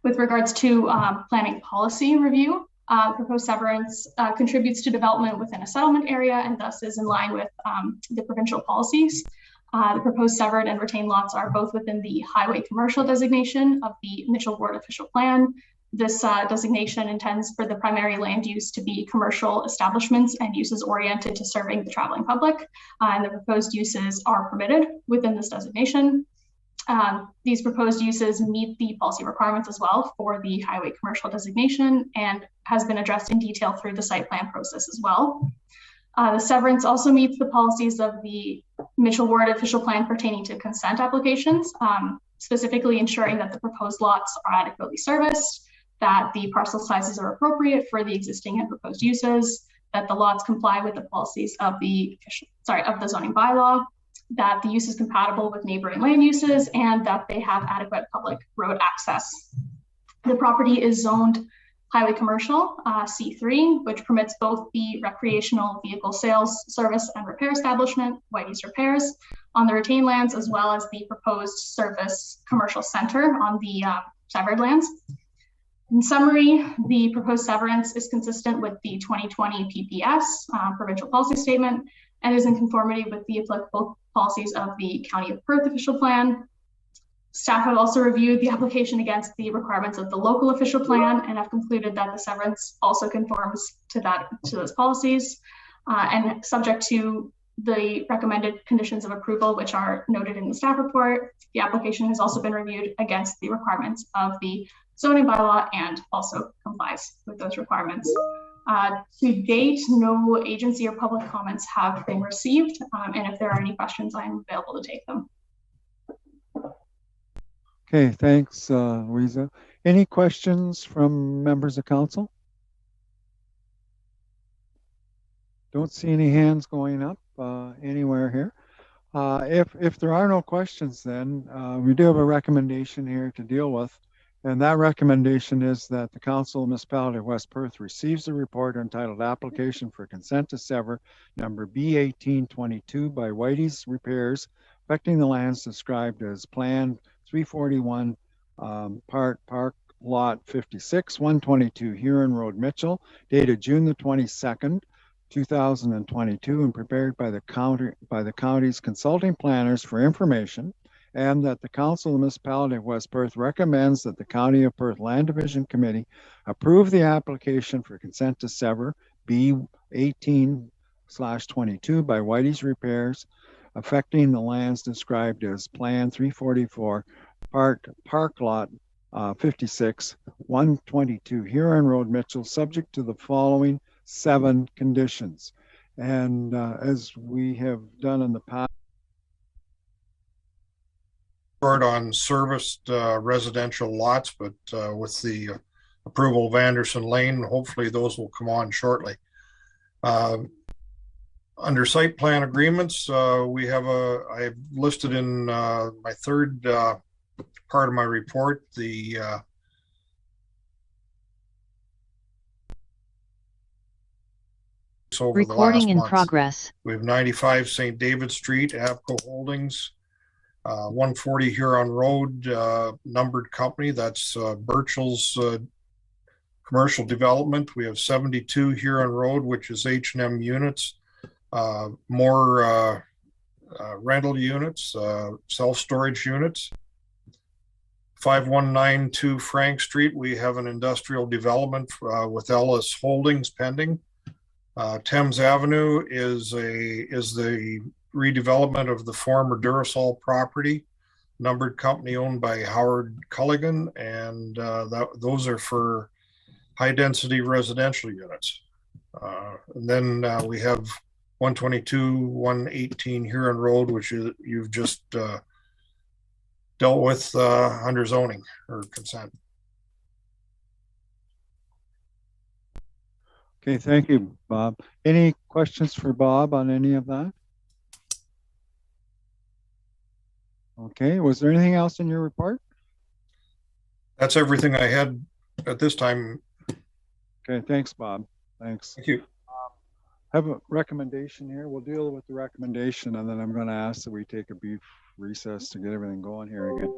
Speaker 9: With regards to planning policy review, proposed severance contributes to development within a settlement area and thus is in line with the provincial policies. The proposed severed and retained lots are both within the highway commercial designation of the Mitchell Ward official plan. This designation intends for the primary land use to be commercial establishments and uses oriented to serving the traveling public, and the proposed uses are permitted within this designation. These proposed uses meet the policy requirements as well for the highway commercial designation and has been addressed in detail through the site plan process as well. The severance also meets the policies of the Mitchell Ward official plan pertaining to consent applications, specifically ensuring that the proposed lots are adequately serviced, that the parcel sizes are appropriate for the existing and proposed uses, that the lots comply with the policies of the zoning bylaw, that the use is compatible with neighboring land uses, and that they have adequate public road access. The property is zoned highway commercial, C3, which permits both the recreational vehicle sales, service, and repair establishment, Whitey's Repairs, on the retained lands, as well as the proposed service commercial center on the severed lands. In summary, the proposed severance is consistent with the 2020 PPS, provincial policy statement, and is in conformity with the applicable policies of the County of Perth official plan. Staff have also reviewed the application against the requirements of the local official plan and have concluded that the severance also conforms to those policies, and subject to the recommended conditions of approval, which are noted in the staff report. The application has also been reviewed against the requirements of the zoning bylaw and also complies with those requirements. To date, no agency or public comments have been received, and if there are any questions, I'm available to take them.
Speaker 1: Okay, thanks, Louisa. Any questions from members of council? Don't see any hands going up anywhere here. If there are no questions, then we do have a recommendation here to deal with. And that recommendation is that the Council of Municipality of West Perth receives a report entitled Application for Consent to Sever number B1822 by Whitey's Repairs affecting the lands described as Plan 341 Park Lot 56, 122 Huron Road, Mitchell, dated June the 22nd, 2022, and prepared by the county's consulting planners for information, and that the Council of the Municipality of West Perth recommends that the County of Perth Land Division Committee approve the application for consent to sever B18/22 by Whitey's Repairs affecting the lands described as Plan 344 Park Lot 56, 122 Huron Road, Mitchell, subject to the following 7 conditions. And as we have done in the past,
Speaker 13: on serviced residential lots, but with the approval of Anderson Lane, hopefully those will come on shortly. Under site plan agreements, I've listed in my third part of my report the over
Speaker 14: recording
Speaker 13: the last
Speaker 14: in
Speaker 13: month.
Speaker 14: Progress.
Speaker 13: We have 95 St. David Street, Abco Holdings, 140 Huron Road, numbered company, that's Birchall's commercial development. We have 72 Huron Road, which is H&M units, more rental units, self-storage units. 5192 Frank Street, we have an industrial development with Ellis Holdings pending. Thames Avenue is the redevelopment of the former Durasol property, numbered company owned by Howard Culligan, and those are for high density residential units. And then we have 122, 118 Huron Road, which you've just dealt with under zoning or consent.
Speaker 1: okay, thank you, Bob. Any questions for Bob on any of that? Okay, was there anything else in your report?
Speaker 13: That's everything I had at this time.
Speaker 1: Okay, thanks, Bob. Thanks.
Speaker 13: Thank you.
Speaker 1: I have a recommendation here. We'll deal with the recommendation, and then I'm going to ask that we take a brief recess to get everything going here again.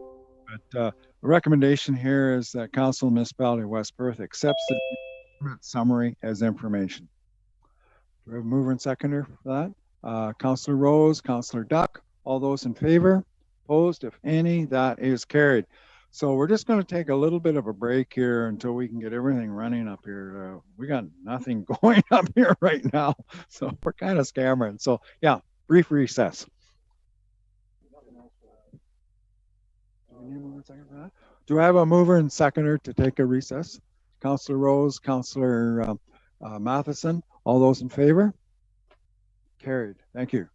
Speaker 1: But the recommendation here is that Council of Municipality of West Perth accepts the summary as information. Do we have a mover and seconder for that? Councillor Rose, Councillor Duck, all those in favor? Opposed, if any, that is carried. So we're just going to take a little bit of a break here until we can get everything running up here. We got nothing going up here right now, so we're kind of scammering. So yeah, brief recess. Do I have a mover and seconder to take a recess? Councillor Rose, Councillor Matheson, all those in favor? Carried. Thank you.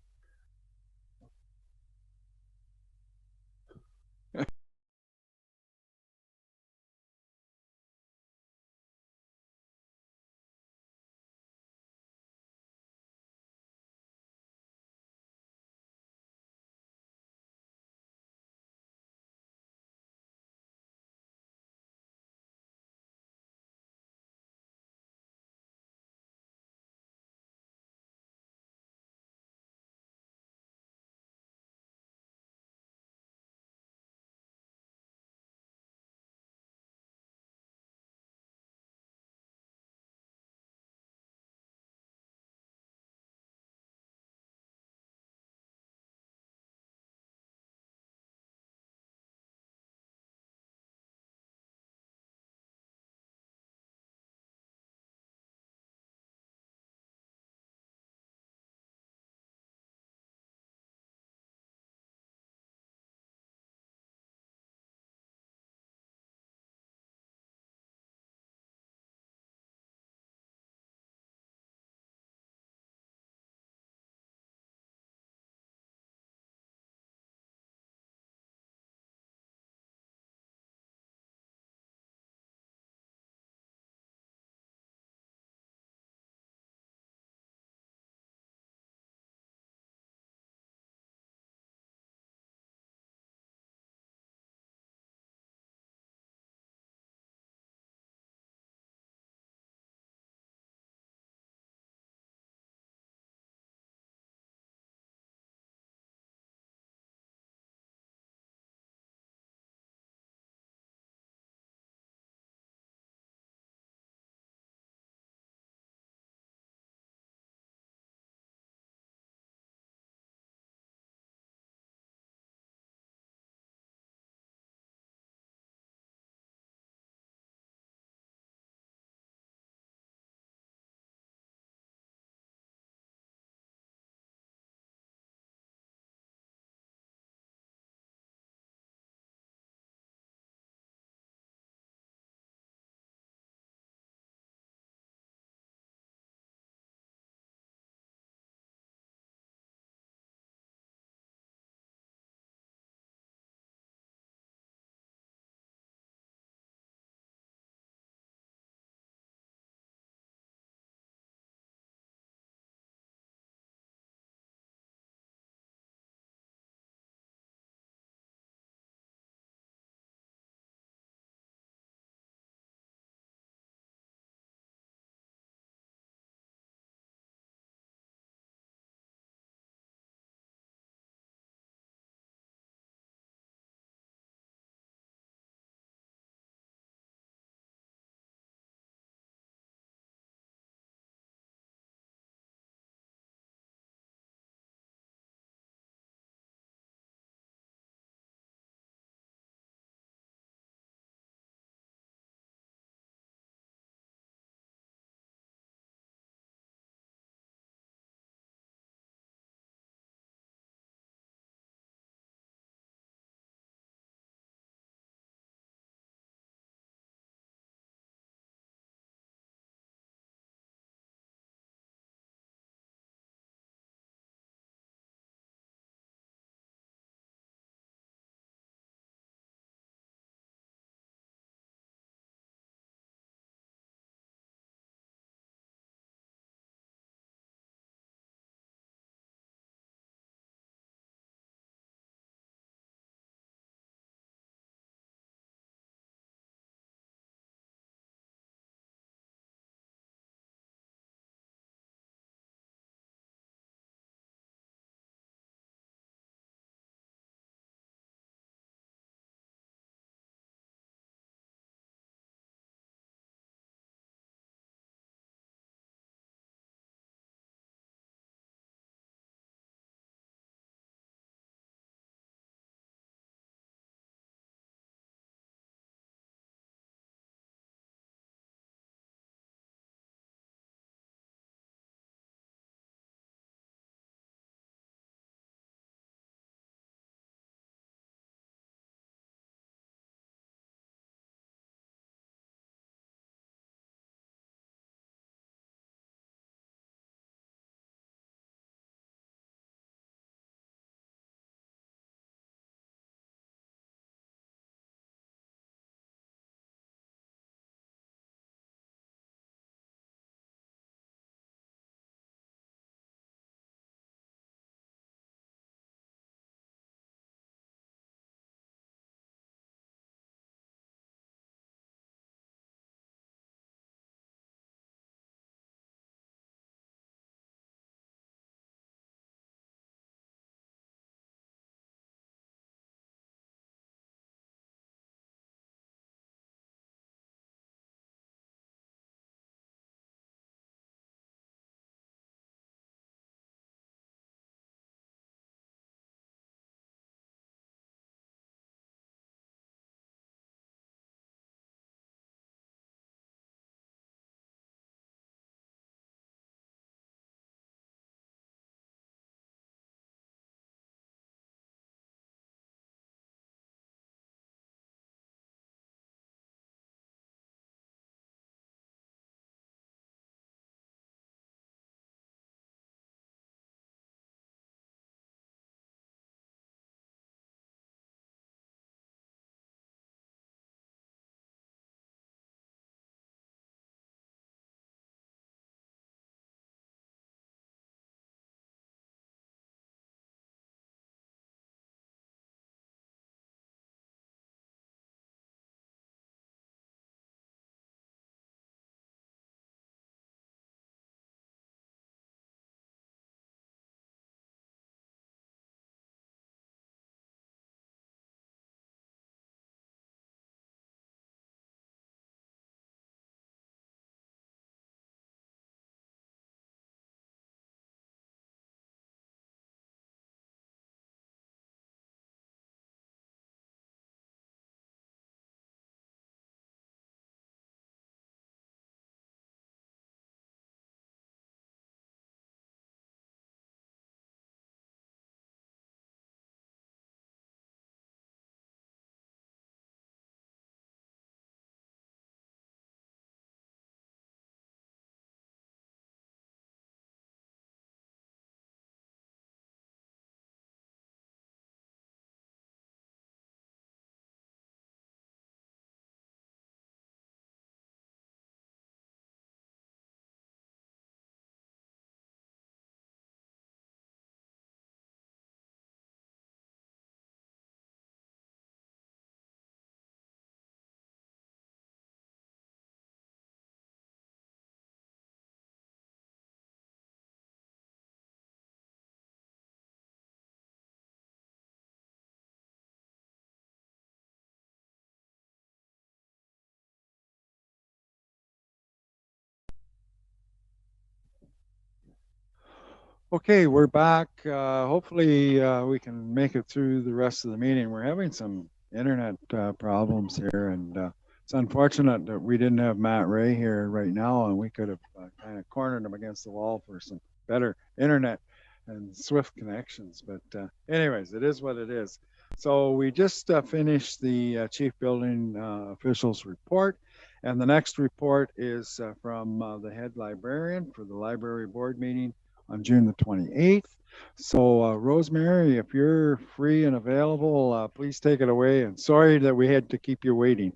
Speaker 1: Okay, we're back. Hopefully we can make it through the rest of the meeting. We're having some internet problems here, and it's unfortunate that we didn't have Matt Ray here right now, and we could have kind of cornered him against the wall for some better internet and swift connections. But anyways, it is what it is. So we just finished the chief building officials report, and the next report is from the head librarian for the library board meeting on June the 28th. So Rosemary, if you're free and available, please take it away. And sorry that we had to keep you waiting.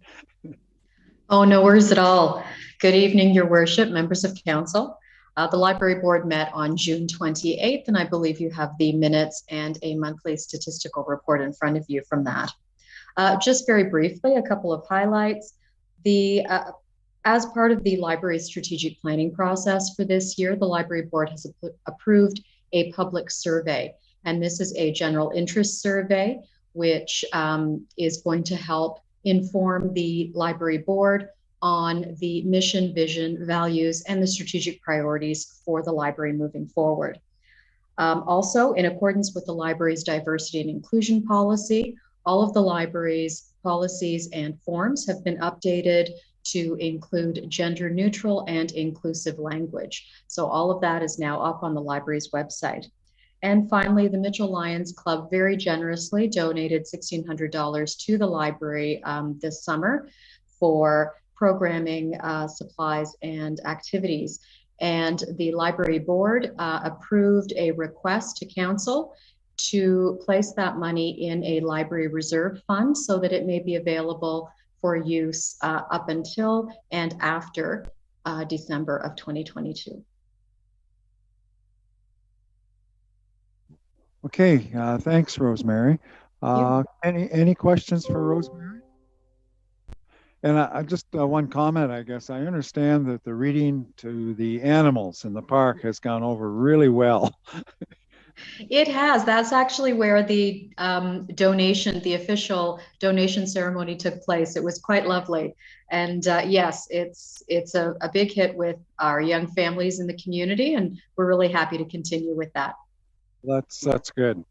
Speaker 14: Oh, no worries at all. Good evening, Your Worship, members of council. The library board met on June 28th, and I believe you have the minutes and a monthly statistical report in front of you from that. Just very briefly, a couple of highlights. As part of the library's strategic planning process for this year, the library board has approved a public survey, and this is a general interest survey, which is going to help inform the library board on the mission, vision, values, and the strategic priorities for the library moving forward. Also, in accordance with the library's diversity and inclusion policy, all of the library's policies and forms have been updated to include gender neutral and inclusive language. So all of that is now up on the library's website. And finally, the Mitchell Lions Club very generously donated $1,600 to the library this summer for programming, supplies, and activities. And the library board approved a request to council to place that money in a library reserve fund so that it may be available for use up until and after December of 2022.
Speaker 1: Okay, thanks, Rosemary. Any questions for Rosemary? And I just one comment, I guess. I understand that the reading to the animals in the park has gone over really well.
Speaker 14: It has. That's actually where the donation, the official donation ceremony took place. It was quite lovely. And yes, it's a big hit with our young families in the community, and we're really happy to continue with that.
Speaker 1: That's good.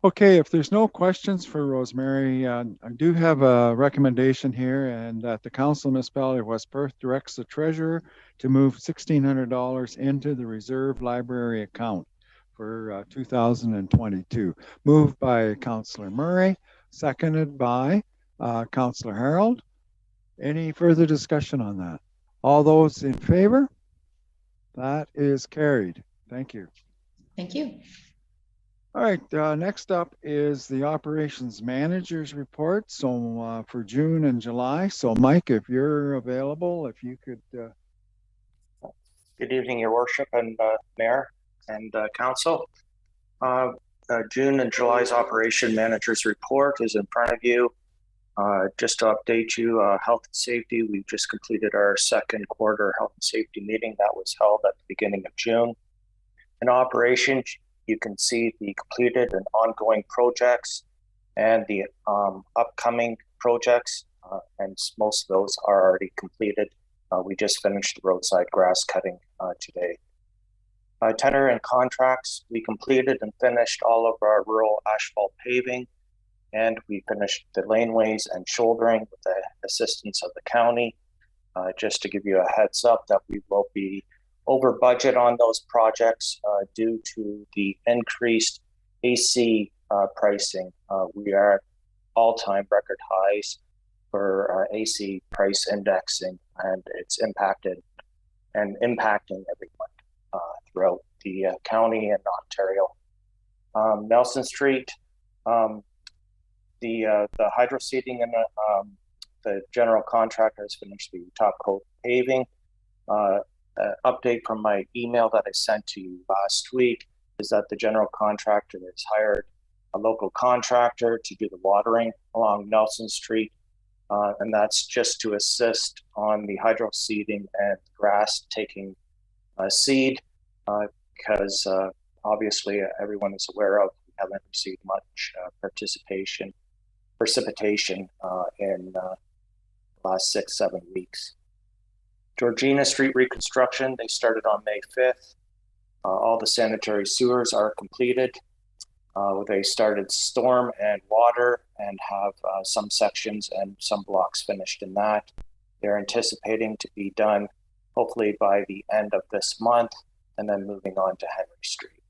Speaker 1: Okay, if there's no questions for Rosemary, I do have a recommendation here, and that the Council Municipality of West Perth directs the treasurer to move $1,600 into the reserve library account for 2022. Moved by Councillor Murray, seconded by Councillor Harold. Any further discussion on that? All those in favor? That is carried. Thank you.
Speaker 14: Thank you.
Speaker 1: All right, next up is the operations manager's report. So for June and July. So Mike, if you're available, if you could.
Speaker 15: Good evening, Your Worship and Mayor and Council. June and July's operation manager's report is in front of you. Just to update you, health and safety, we've just completed our second quarter health and safety meeting that was held at the beginning of June. In operations, you can see the completed and ongoing projects and the upcoming projects, and most of those are already completed. We just finished the roadside grass cutting today. Tender and contracts, we completed and finished all of our rural asphalt paving, and we finished the laneways and shouldering with the assistance of the county. Just to give you a heads up that we will be over budget on those projects due to the increased AC pricing. We are at all-time record highs for AC price indexing, and it's impacting everyone throughout the county and Ontario. Nelson Street, the hydro seeding and the general contractor has finished the top coat paving. Update from my email that I sent to you last week is that the general contractor has hired a local contractor to do the watering along Nelson Street, and that's just to assist on the hydro seeding and grass taking seed, because obviously everyone is aware of we haven't received much precipitation in the last 6-7 weeks. Georgina Street reconstruction, they started on May 5th. All the sanitary sewers are completed. They started storm and water and have some sections and some blocks finished in that. They're anticipating to be done hopefully by the end of this month, and then moving on to Henry Street.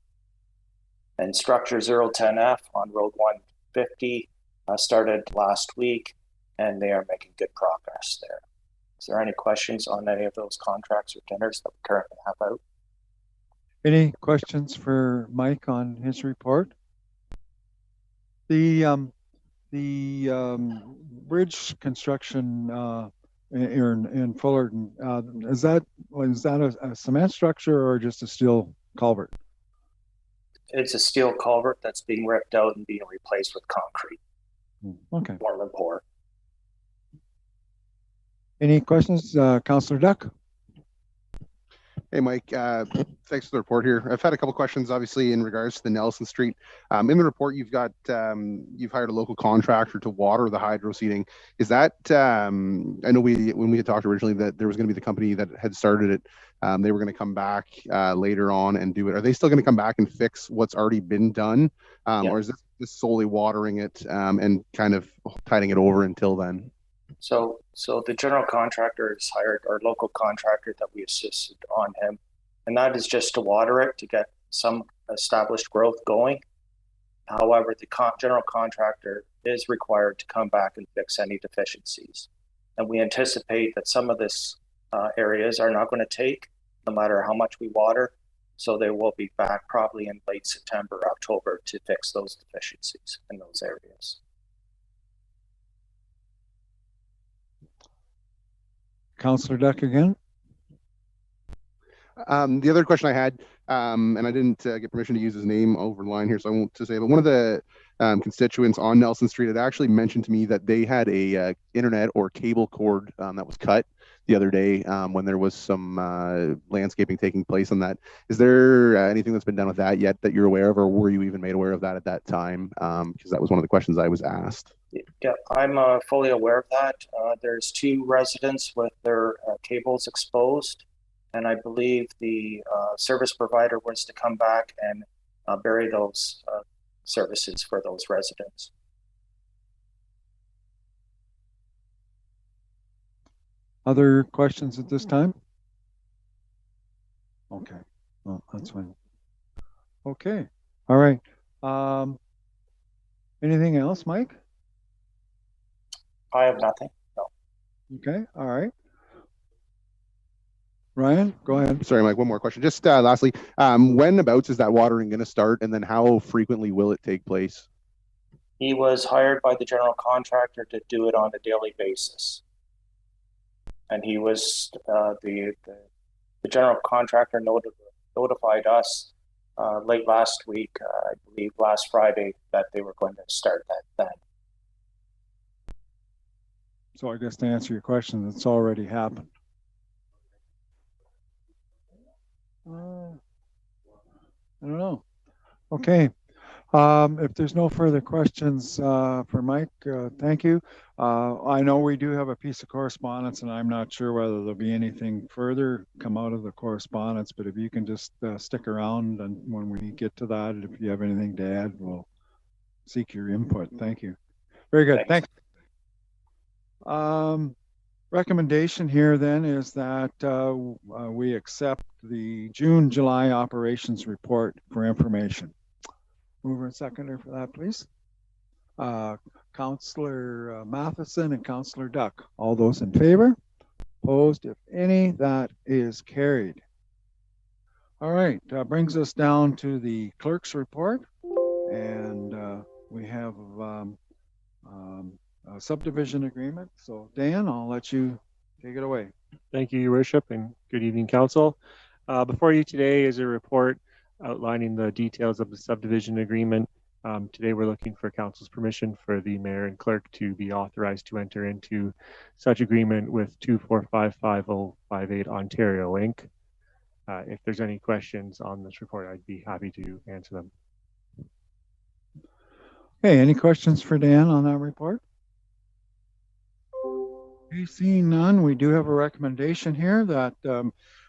Speaker 15: And structure 010F on Road 150 started last week, and they are making good progress there. Is there any questions on any of those contracts or tenders that we currently have out?
Speaker 1: Any questions for Mike on his report? The bridge construction in Fullerton, is that a cement structure or just a steel culvert?
Speaker 15: It's a steel culvert that's being ripped out and being replaced with concrete.
Speaker 1: Okay.
Speaker 15: Form and pour.
Speaker 1: Any questions, Councillor Duck?
Speaker 2: Hey, Mike, thanks for the report here. I've had a couple questions, obviously, in regards to the Nelson Street. In the report, you've got, you've hired a local contractor to water the hydro seeding. Is that, I know when we had talked originally that there was going to be the company that had started it, they were going to come back later on and do it. Are they still going to come back and fix what's already been done? Or is this just solely watering it and kind of tiding it over until then?
Speaker 15: So the general contractor has hired our local contractor that we assisted on him, and that is just to water it to get some established growth going. However, the general contractor is required to come back and fix any deficiencies. And we anticipate that some of this areas are not going to take, no matter how much we water. So they will be back probably in late September, October to fix those deficiencies in those areas.
Speaker 1: Councillor Duck again.
Speaker 2: The other question I had, and I didn't get permission to use his name over the line here, so I won't say, but one of the constituents on Nelson Street had actually mentioned to me that they had a internet or cable cord that was cut the other day when there was some landscaping taking place on that. Is there anything that's been done with that yet that you're aware of, or were you even made aware of that at that time? Because that was one of the questions I was asked.
Speaker 15: Yeah, I'm fully aware of that. There's 2 residents with their cables exposed, and I believe the service provider was to come back and bury those services for those residents.
Speaker 1: Other questions at this time? Okay, well, that's fine. Okay, all right. Anything else, Mike?
Speaker 15: I have nothing, no.
Speaker 1: Okay, all right. Ryan, go ahead.
Speaker 2: Sorry, Mike, one more question. Just lastly, when abouts is that watering going to start, and then how frequently will it take place?
Speaker 15: He was hired by the general contractor to do it on a daily basis. And he was, the general contractor notified us late last week, I believe last Friday, that they were going to start that then.
Speaker 1: So I guess to answer your question, it's already happened. I don't know. Okay. If there's no further questions for Mike, thank you. I know we do have a piece of correspondence, and I'm not sure whether there'll be anything further come out of the correspondence, but if you can just stick around, and when we get to that, if you have anything to add, we'll seek your input. Thank you. Very good. Thanks. Recommendation here then is that we accept the June, July operations report for information. Mover and seconder for that, please. Councillor Matheson and Councillor Duck. All those in favor? Opposed, if any? That is carried. All right, brings us down to the clerk's report, and we have a subdivision agreement. So Dan, I'll let you take it away.
Speaker 7: Thank you, Your Worship, and good evening, Council. Before you today is a report outlining the details of the subdivision agreement. Today we're looking for Council's permission for the Mayor and Clerk to be authorized to enter into such agreement with 2455058 Ontario Inc. If there's any questions on this report, I'd be happy to answer them.
Speaker 1: Okay, any questions for Dan on that report? Okay, seeing none, we do have a recommendation here that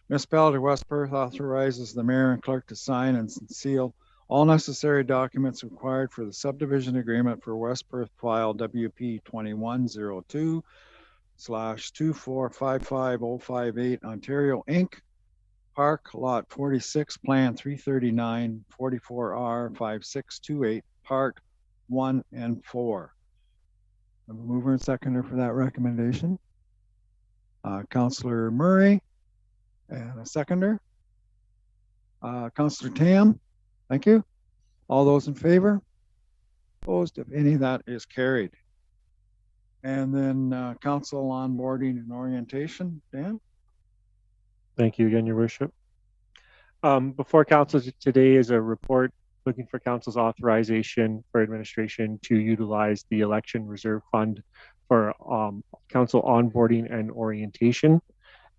Speaker 1: Municipality of West Perth authorizes the mayor and clerk to sign and seal all necessary documents required for the subdivision agreement for West Perth file WP 2102/2455058 Ontario Inc. Park Lot 46, Plan 339, 44R 5628, Part 1 and 4. A mover and seconder for that recommendation. Councillor Murray, and a seconder. Councillor Tam, thank you. All those in favor? Opposed, if any, that is carried. And then council onboarding and orientation, Dan?
Speaker 7: Thank you again, Your Worship. Before council today is a report looking for council's authorization for administration to utilize the election reserve fund for council onboarding and orientation.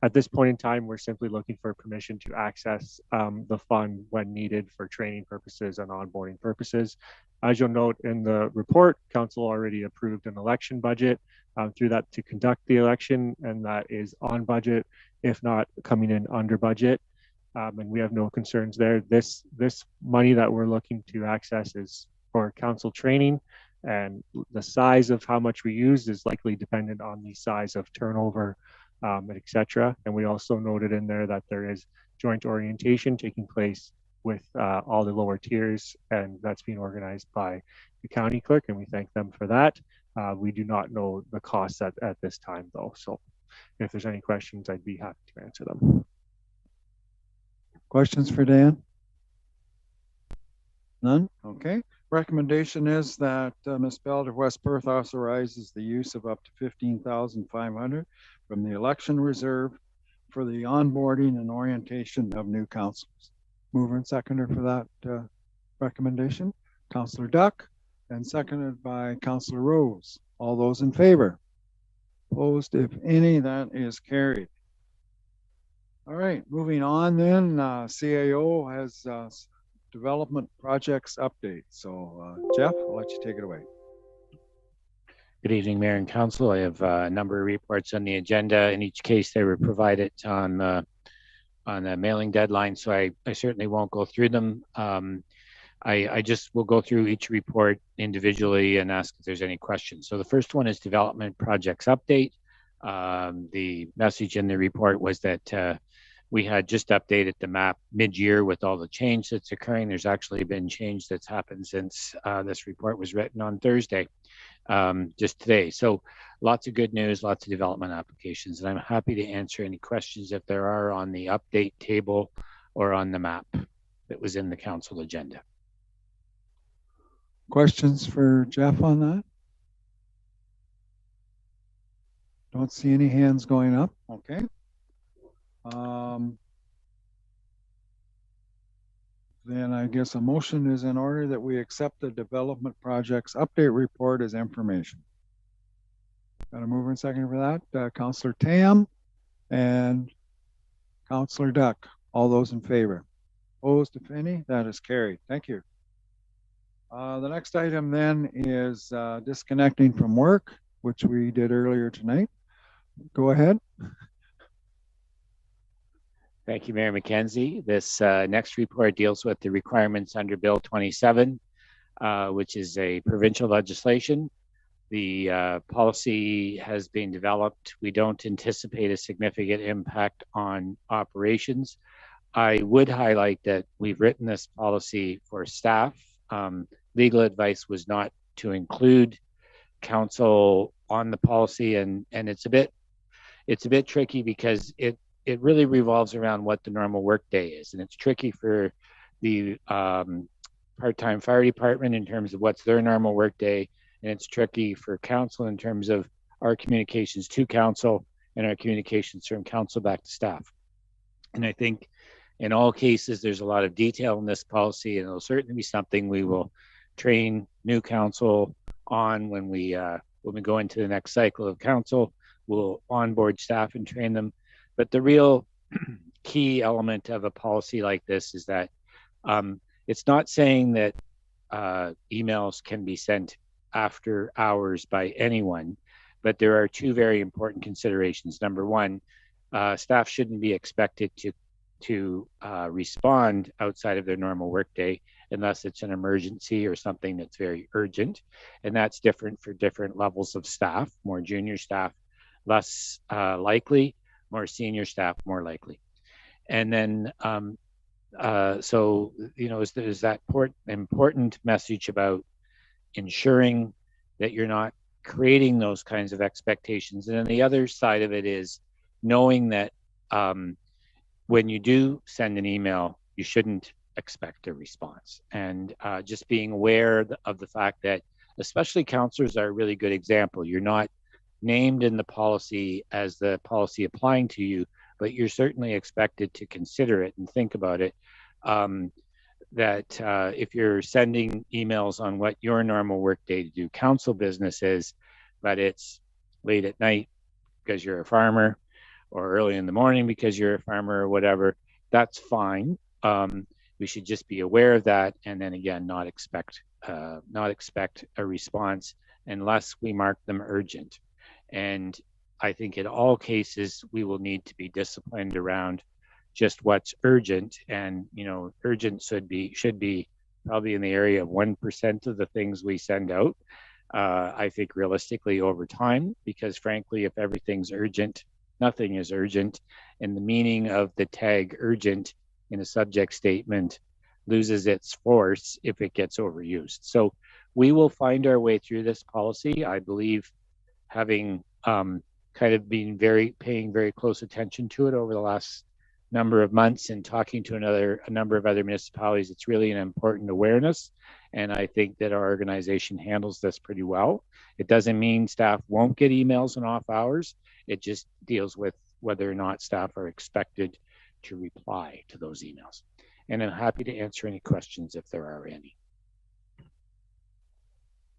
Speaker 7: At this point in time, we're simply looking for permission to access the fund when needed for training purposes and onboarding purposes. As you'll note in the report, council already approved an election budget through that to conduct the election, and that is on budget, if not coming in under budget. And we have no concerns there. This money that we're looking to access is for council training, and the size of how much we use is likely dependent on the size of turnover, etc. And we also noted in there that there is joint orientation taking place with all the lower tiers, and that's being organized by the county clerk, and we thank them for that. We do not know the costs at this time, though. So if there's any questions, I'd be happy to answer them.
Speaker 1: Questions for Dan? None? Okay. Recommendation is that Municipality of West Perth authorizes the use of up to $15,500 from the election reserve for the onboarding and orientation of new councillors. Mover and seconder for that recommendation, Councillor Duck, and seconded by Councillor Rose. All those in favor? Opposed, if any, that is carried. All right, moving on then, CAO has development projects update. So Jeff, I'll let you take it away.
Speaker 16: Good evening, Mayor and Council. I have a number of reports on the agenda. In each case, they were provided on the mailing deadline, so I certainly won't go through them. I just will go through each report individually and ask if there's any questions. So the first one is development projects update. The message in the report was that we had just updated the map mid-year with all the change that's occurring. There's actually been change that's happened since this report was written on Thursday, just today. So lots of good news, lots of development applications, and I'm happy to answer any questions if there are on the update table or on the map that was in the council agenda.
Speaker 1: Questions for Jeff on that? Don't see any hands going up. Okay. Then I guess a motion is in order that we accept the development projects update report as information. Got a mover and second for that. Councillor Tam and Councillor Duck. All those in favor? Opposed, if any? That is carried. Thank you. The next item then is disconnecting from work, which we did earlier tonight. Go ahead.
Speaker 16: Thank you, Mayor McKenzie. This next report deals with the requirements under Bill 27, which is a provincial legislation. The policy has been developed. We don't anticipate a significant impact on operations. I would highlight that we've written this policy for staff. Legal advice was not to include council on the policy, and it's a bit tricky because it really revolves around what the normal workday is, and it's tricky for the part-time fire department in terms of what's their normal workday, and it's tricky for council in terms of our communications to council and our communications from council back to staff. And I think in all cases, there's a lot of detail in this policy, and it'll certainly be something we will train new council on when we go into the next cycle of council. We'll onboard staff and train them. But the real key element of a policy like this is that it's not saying that emails can be sent after hours by anyone, but there are two very important considerations. Number one, staff shouldn't be expected to respond outside of their normal workday unless it's an emergency or something that's very urgent. And that's different for different levels of staff. More junior staff, less likely, more senior staff, more likely. And then, so, you know, there's that important message about ensuring that you're not creating those kinds of expectations. And then the other side of it is knowing that when you do send an email, you shouldn't expect a response. And just being aware of the fact that, especially counselors are a really good example. You're not named in the policy as the policy applying to you, but you're certainly expected to consider it and think about it. That if you're sending emails on what your normal workday to do council business is, but it's late at night because you're a farmer, or early in the morning because you're a farmer or whatever, that's fine. We should just be aware of that, and then again, not expect a response unless we mark them urgent. And I think in all cases, we will need to be disciplined around just what's urgent. And, you know, urgent should be probably in the area of 1% of the things we send out. I think realistically over time, because frankly, if everything's urgent, nothing is urgent, and the meaning of the tag urgent in a subject statement loses its force if it gets overused. So we will find our way through this policy. I believe, having kind of been paying very close attention to it over the last number of months and talking to a number of other municipalities, it's really an important awareness. And I think that our organization handles this pretty well. It doesn't mean staff won't get emails in off hours. It just deals with whether or not staff are expected to reply to those emails. And I'm happy to answer any questions if there are any.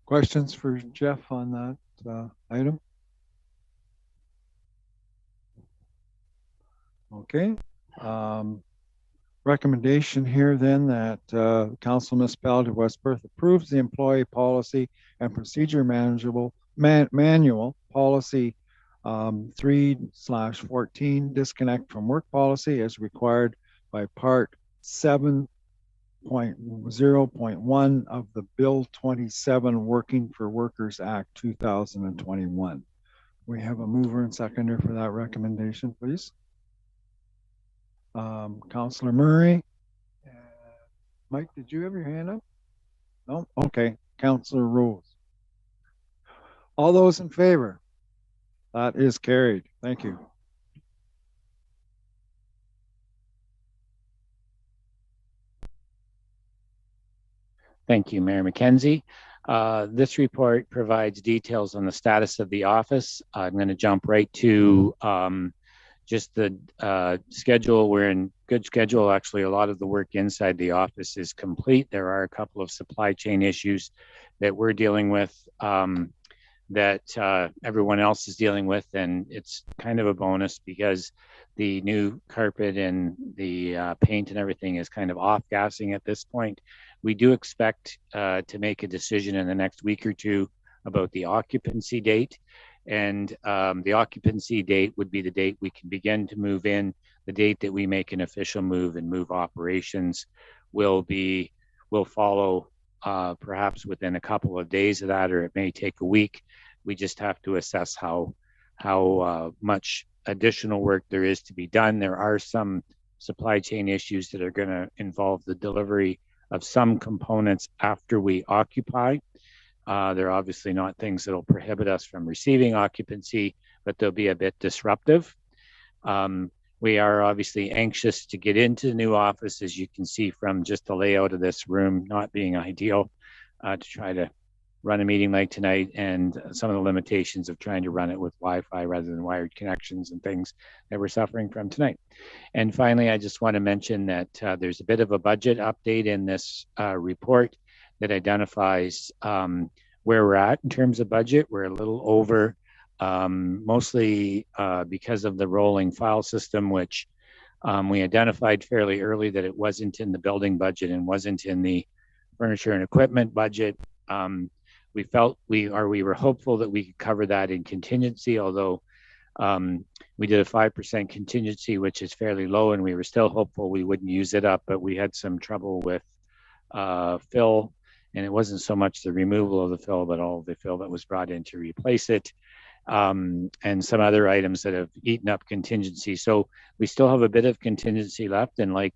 Speaker 1: Questions for Jeff on that item? Okay. Recommendation here then that Council Municipality of West Perth approves the employee policy and procedure manual policy 3/14 disconnect from work policy as required by part 7.0.1 of the Bill 27 Working for Workers Act 2021. We have a mover and seconder for that recommendation, please. Councillor Murray. Mike, did you have your hand up? No? Okay. Councillor Rose. All those in favor? That is carried. Thank you.
Speaker 16: Thank you, Mayor McKenzie. This report provides details on the status of the office. I'm going to jump right to just the schedule. We're in good schedule. Actually, a lot of the work inside the office is complete. There are a couple of supply chain issues that we're dealing with that everyone else is dealing with. And it's kind of a bonus because the new carpet and the paint and everything is kind of off-gassing at this point. We do expect to make a decision in the next week or two about the occupancy date. And the occupancy date would be the date we can begin to move in. The date that we make an official move and move operations will follow perhaps within a couple of days of that, or it may take a week. We just have to assess how much additional work there is to be done. There are some supply chain issues that are going to involve the delivery of some components after we occupy. They're obviously not things that will prohibit us from receiving occupancy, but they'll be a bit disruptive. We are obviously anxious to get into the new office, as you can see from just the layout of this room not being ideal, to try to run a meeting like tonight, and some of the limitations of trying to run it with Wi-Fi rather than wired connections and things that we're suffering from tonight. And finally, I just want to mention that there's a bit of a budget update in this report that identifies where we're at in terms of budget. We're a little over, mostly because of the rolling file system, which we identified fairly early that it wasn't in the building budget and wasn't in the furniture and equipment budget. We were hopeful that we could cover that in contingency, although We did a 5% contingency, which is fairly low, and we were still hopeful we wouldn't use it up, but we had some trouble with fill, and it wasn't so much the removal of the fill, but all of the fill that was brought in to replace it, and some other items that have eaten up contingency. So we still have a bit of contingency left, and like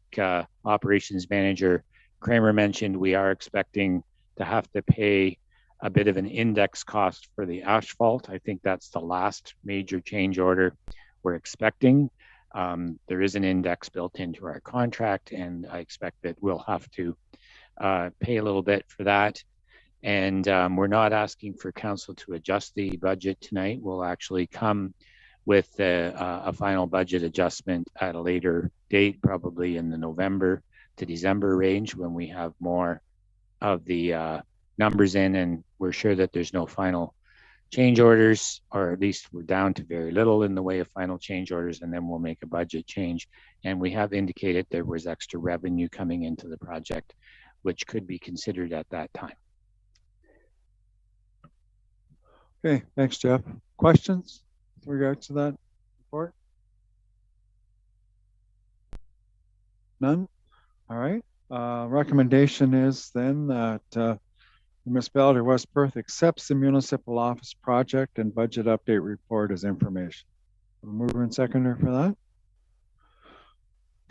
Speaker 16: operations manager Kramer mentioned, we are expecting to have to pay a bit of an index cost for the asphalt. I think that's the last major change order we're expecting. There is an index built into our contract, and I expect that we'll have to pay a little bit for that. And we're not asking for council to adjust the budget tonight. We'll actually come with a final budget adjustment at a later date, probably in the November to December range, when we have more of the numbers in and we're sure that there's no final change orders, or at least we're down to very little in the way of final change orders, and then we'll make a budget change. And we have indicated there was extra revenue coming into the project, which could be considered at that time.
Speaker 1: Okay, thanks, Jeff. Questions with regards to that report? None? All right. Recommendation is then that the Municipality of West Perth accepts the municipal office project and budget update report as information. Mover and seconder for that.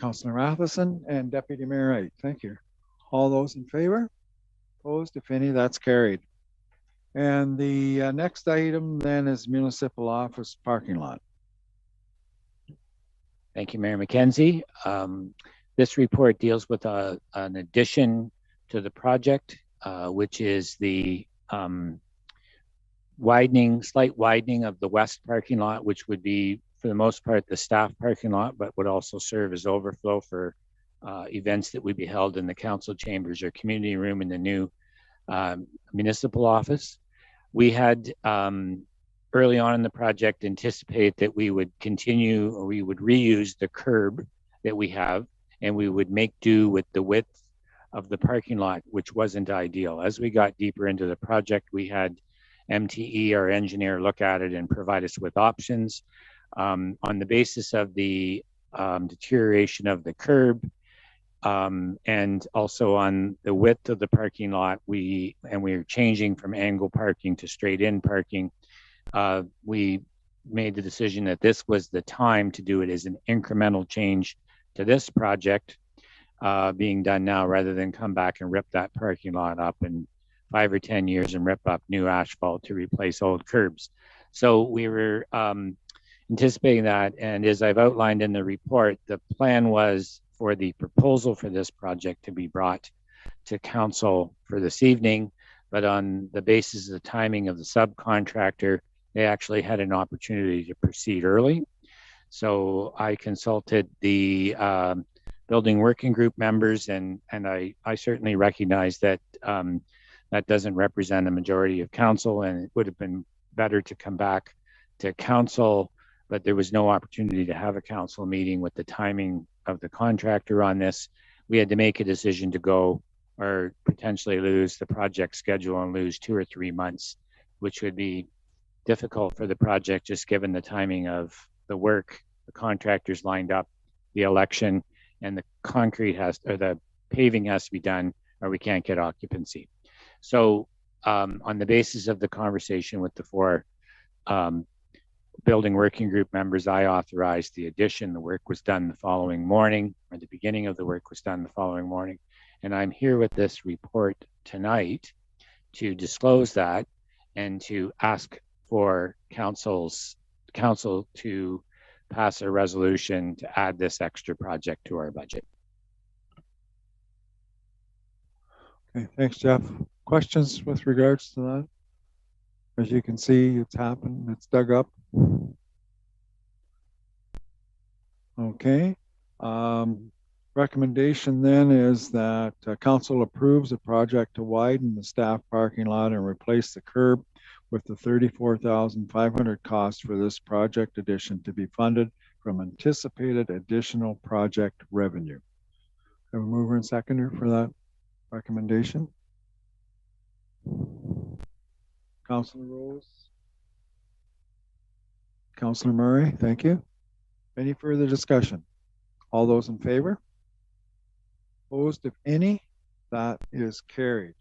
Speaker 1: Councillor Matheson and Deputy Mayor Wright. Thank you. All those in favor? Opposed? If any, that's carried. And the next item then is municipal office parking lot.
Speaker 16: Thank you, Mayor McKenzie. This report deals with an addition to the project, which is the slight widening of the west parking lot, which would be, for the most part, the staff parking lot, but would also serve as overflow for events that would be held in the council chambers or community room in the new municipal office. We had early on in the project anticipated that we would continue, or we would reuse the curb that we have, and we would make do with the width of the parking lot, which wasn't ideal. As we got deeper into the project, we had MTE, our engineer, look at it and provide us with options. On the basis of the deterioration of the curb, and also on the width of the parking lot, we were changing from angle parking to straight in parking. We made the decision that this was the time to do it as an incremental change to this project being done now, rather than come back and rip that parking lot up in 5 or 10 years and rip up new asphalt to replace old curbs. So we were anticipating that, and as I've outlined in the report, the plan was for the proposal for this project to be brought to council for this evening, but on the basis of the timing of the subcontractor, they actually had an opportunity to proceed early. So I consulted the building working group members, and I certainly recognize that that doesn't represent a majority of council, and it would have been better to come back to council, but there was no opportunity to have a council meeting with the timing of the contractor on this. We had to make a decision to go, or potentially lose the project schedule and lose 2 or 3 months, which would be difficult for the project, just given the timing of the work, the contractors lined up, the election, and the concrete or the paving has to be done, or we can't get occupancy. So on the basis of the conversation with the 4 building working group members, I authorized the addition. The work was done the following morning, or the beginning of the work was done the following morning. And I'm here with this report tonight to disclose that and to ask for council to pass a resolution to add this extra project to our budget.
Speaker 1: Okay, thanks, Jeff. Questions with regards to that? As you can see, it's happened, it's dug up. Okay. Recommendation then is that council approves a project to widen the staff parking lot and replace the curb, with the $34,500 cost for this project addition to be funded from anticipated additional project revenue. Have a mover and seconder for that recommendation. Councilor Rose. Councillor Murray. Thank you. Any further discussion? All those in favor? Opposed, if any? That is carried.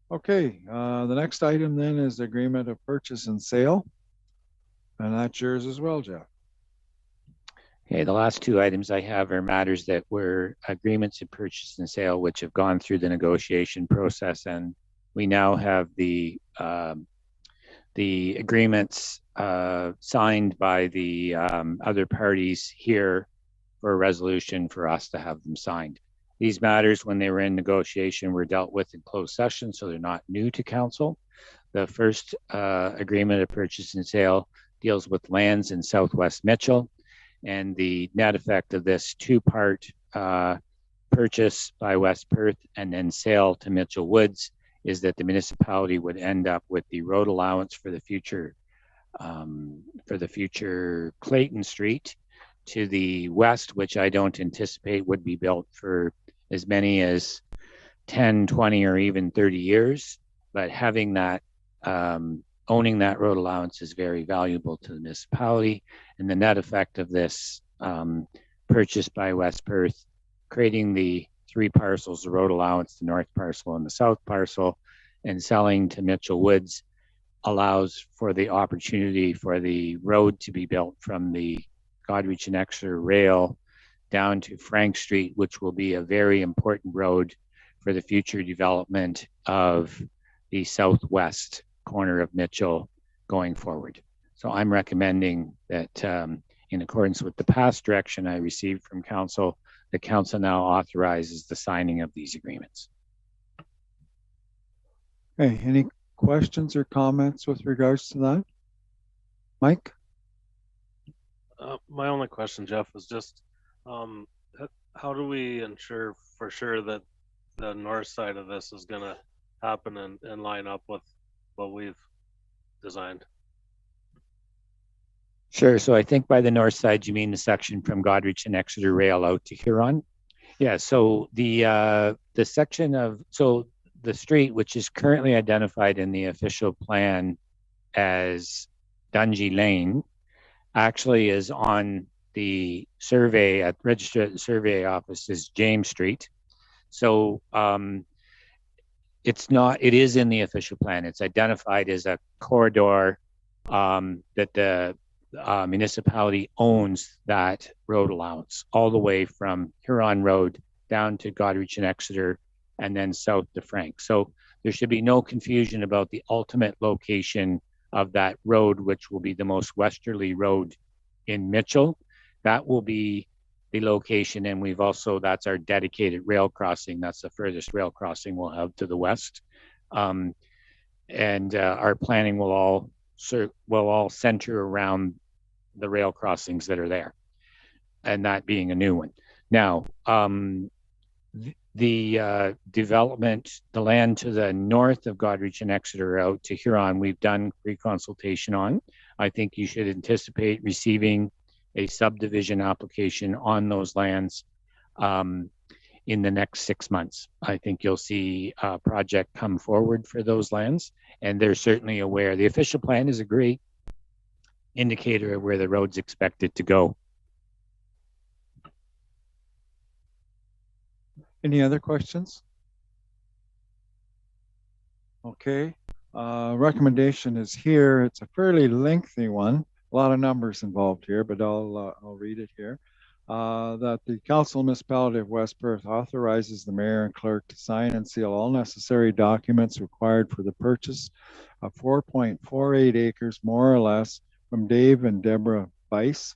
Speaker 1: Okay, the next item then is the agreement of purchase and sale. And that's yours as well, Jeff.
Speaker 16: Okay, the last two items I have are matters that were agreements of purchase and sale, which have gone through the negotiation process, and we now have the agreements signed by the other parties here for a resolution for us to have them signed. These matters, when they were in negotiation, were dealt with in closed session, so they're not new to council. The first agreement of purchase and sale deals with lands in Southwest Mitchell, and the net effect of this two-part purchase by West Perth and then sale to Mitchell Woods is that the municipality would end up with the road allowance for the future Clayton Street to the west, which I don't anticipate would be built for as many as 10, 20, or even 30 years. But having that, owning that road allowance is very valuable to the municipality. And the net effect of this purchase by West Perth, creating the three parcels, the road allowance, the north parcel and the south parcel, and selling to Mitchell Woods allows for the opportunity for the road to be built from the Godrich and Exeter rail down to Frank Street, which will be a very important road for the future development of the southwest corner of Mitchell going forward. So I'm recommending that in accordance with the past direction I received from council, the council now authorizes the signing of these agreements.
Speaker 1: Okay, any questions or comments with regards to that? Mike?
Speaker 11: My only question, Jeff, is just how do we ensure for sure that the north side of this is going to happen and line up with what we've designed?
Speaker 16: Sure. So I think by the north side, you mean the section from Godrich and Exeter Rail out to Huron? Yeah. So the section of, so the street, which is currently identified in the official plan as Dungy Lane, actually is on the survey at register at the survey office is James Street. So it's not, it is in the official plan. It's identified as a corridor that the municipality owns that road allowance all the way from Huron Road down to Godrich and Exeter and then south to Frank. So there should be no confusion about the ultimate location of that road, which will be the most westerly road in Mitchell. That will be the location, and we've also, that's our dedicated rail crossing. That's the furthest rail crossing we'll have to the west. And our planning will all center around the rail crossings that are there, and that being a new one. Now, the development, the land to the north of Godrich and Exeter out to Huron, we've done pre-consultation on. I think you should anticipate receiving a subdivision application on those lands in the next 6 months. I think you'll see a project come forward for those lands, and they're certainly aware. The official plan is a great indicator of where the road's expected to go.
Speaker 1: Any other questions? Okay, recommendation is here. It's a fairly lengthy one. A lot of numbers involved here, but I'll read it here. That the Council Municipality of West Perth authorizes the mayor and clerk to sign and seal all necessary documents required for the purchase of 4.48 acres, more or less, from Dave and Deborah Weiss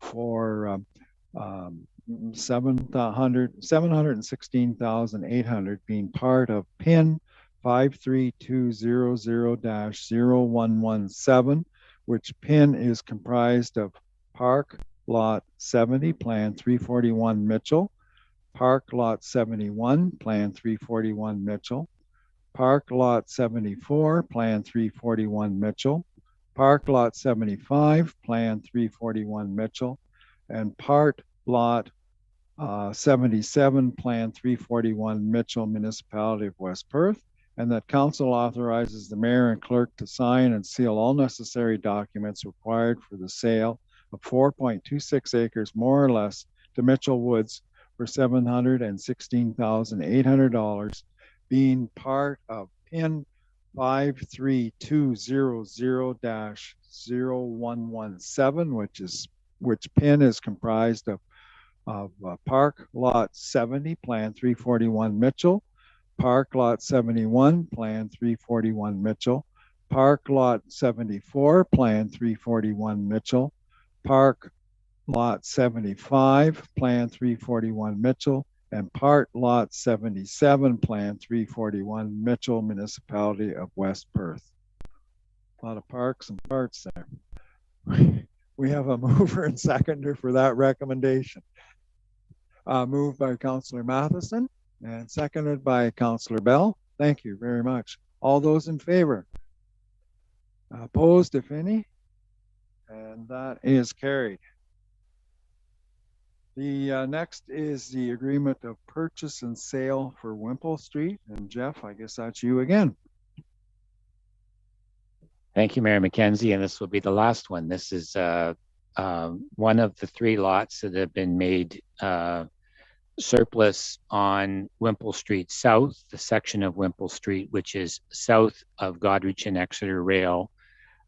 Speaker 1: for $716,800, being part of PIN 53200-0117, which PIN is comprised of Park Lot 70, Plan 341 Mitchell, Park Lot 71, Plan 341 Mitchell, Park Lot 74, Plan 341 Mitchell, Park Lot 75, Plan 341 Mitchell, and Part Lot 77, Plan 341 Mitchell, Municipality of West Perth, and that council authorizes the mayor and clerk to sign and seal all necessary documents required for the sale of 4.26 acres, more or less, to Mitchell Woods for $716,800, being part of PIN 53200-0117, which PIN is comprised of Park Lot 70, Plan 341 Mitchell, Park Lot 71, Plan 341 Mitchell, Park Lot 74, Plan 341 Mitchell, Park Lot 75, Plan 341 Mitchell, and Part Lot 77, Plan 341 Mitchell, Municipality of West Perth. A lot of parks and parts there. We have a mover and seconder for that recommendation. Moved by Councillor Matheson and seconded by Councillor Bell. Thank you very much. All those in favor? Opposed, if any? And that is carried. The next is the agreement of purchase and sale for Wimple Street. And Jeff, I guess that's you again.
Speaker 16: Thank you, Mayor McKenzie. And this will be the last one. This is one of the 3 lots that have been made surplus on Wimple Street South, the section of Wimple Street, which is south of Goderich and Exeter Rail,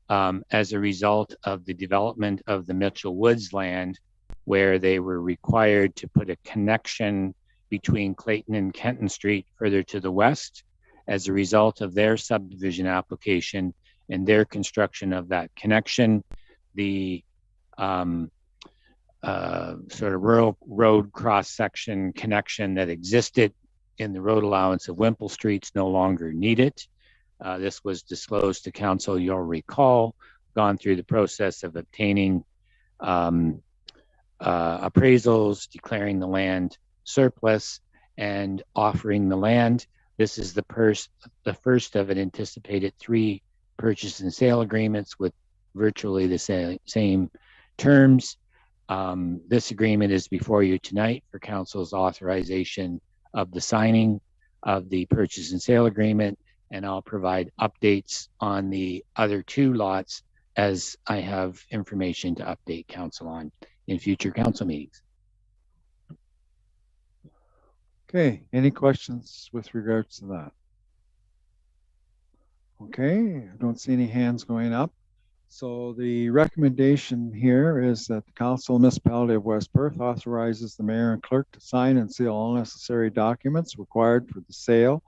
Speaker 16: as a result of the development of the Mitchell Woods land, where they were required to put a connection between Clayton and Kenton Street further to the west. As a result of their subdivision application and their construction of that connection, the sort of rural road cross-section connection that existed in the road allowance of Wimple Streets no longer needed. This was disclosed to council, you'll recall, gone through the process of obtaining appraisals, declaring the land surplus, and offering the land. This is the first of an anticipated 3 purchase and sale agreements with virtually the same terms. This agreement is before you tonight for council's authorization of the signing of the purchase and sale agreement, and I'll provide updates on the other 2 lots as I have information to update council on in future council meetings.
Speaker 1: Okay, any questions with regards to that? Okay, I don't see any hands going up. So the recommendation here is that the Council Municipality of West Perth authorizes the mayor and clerk to sign and seal all necessary documents required for the sale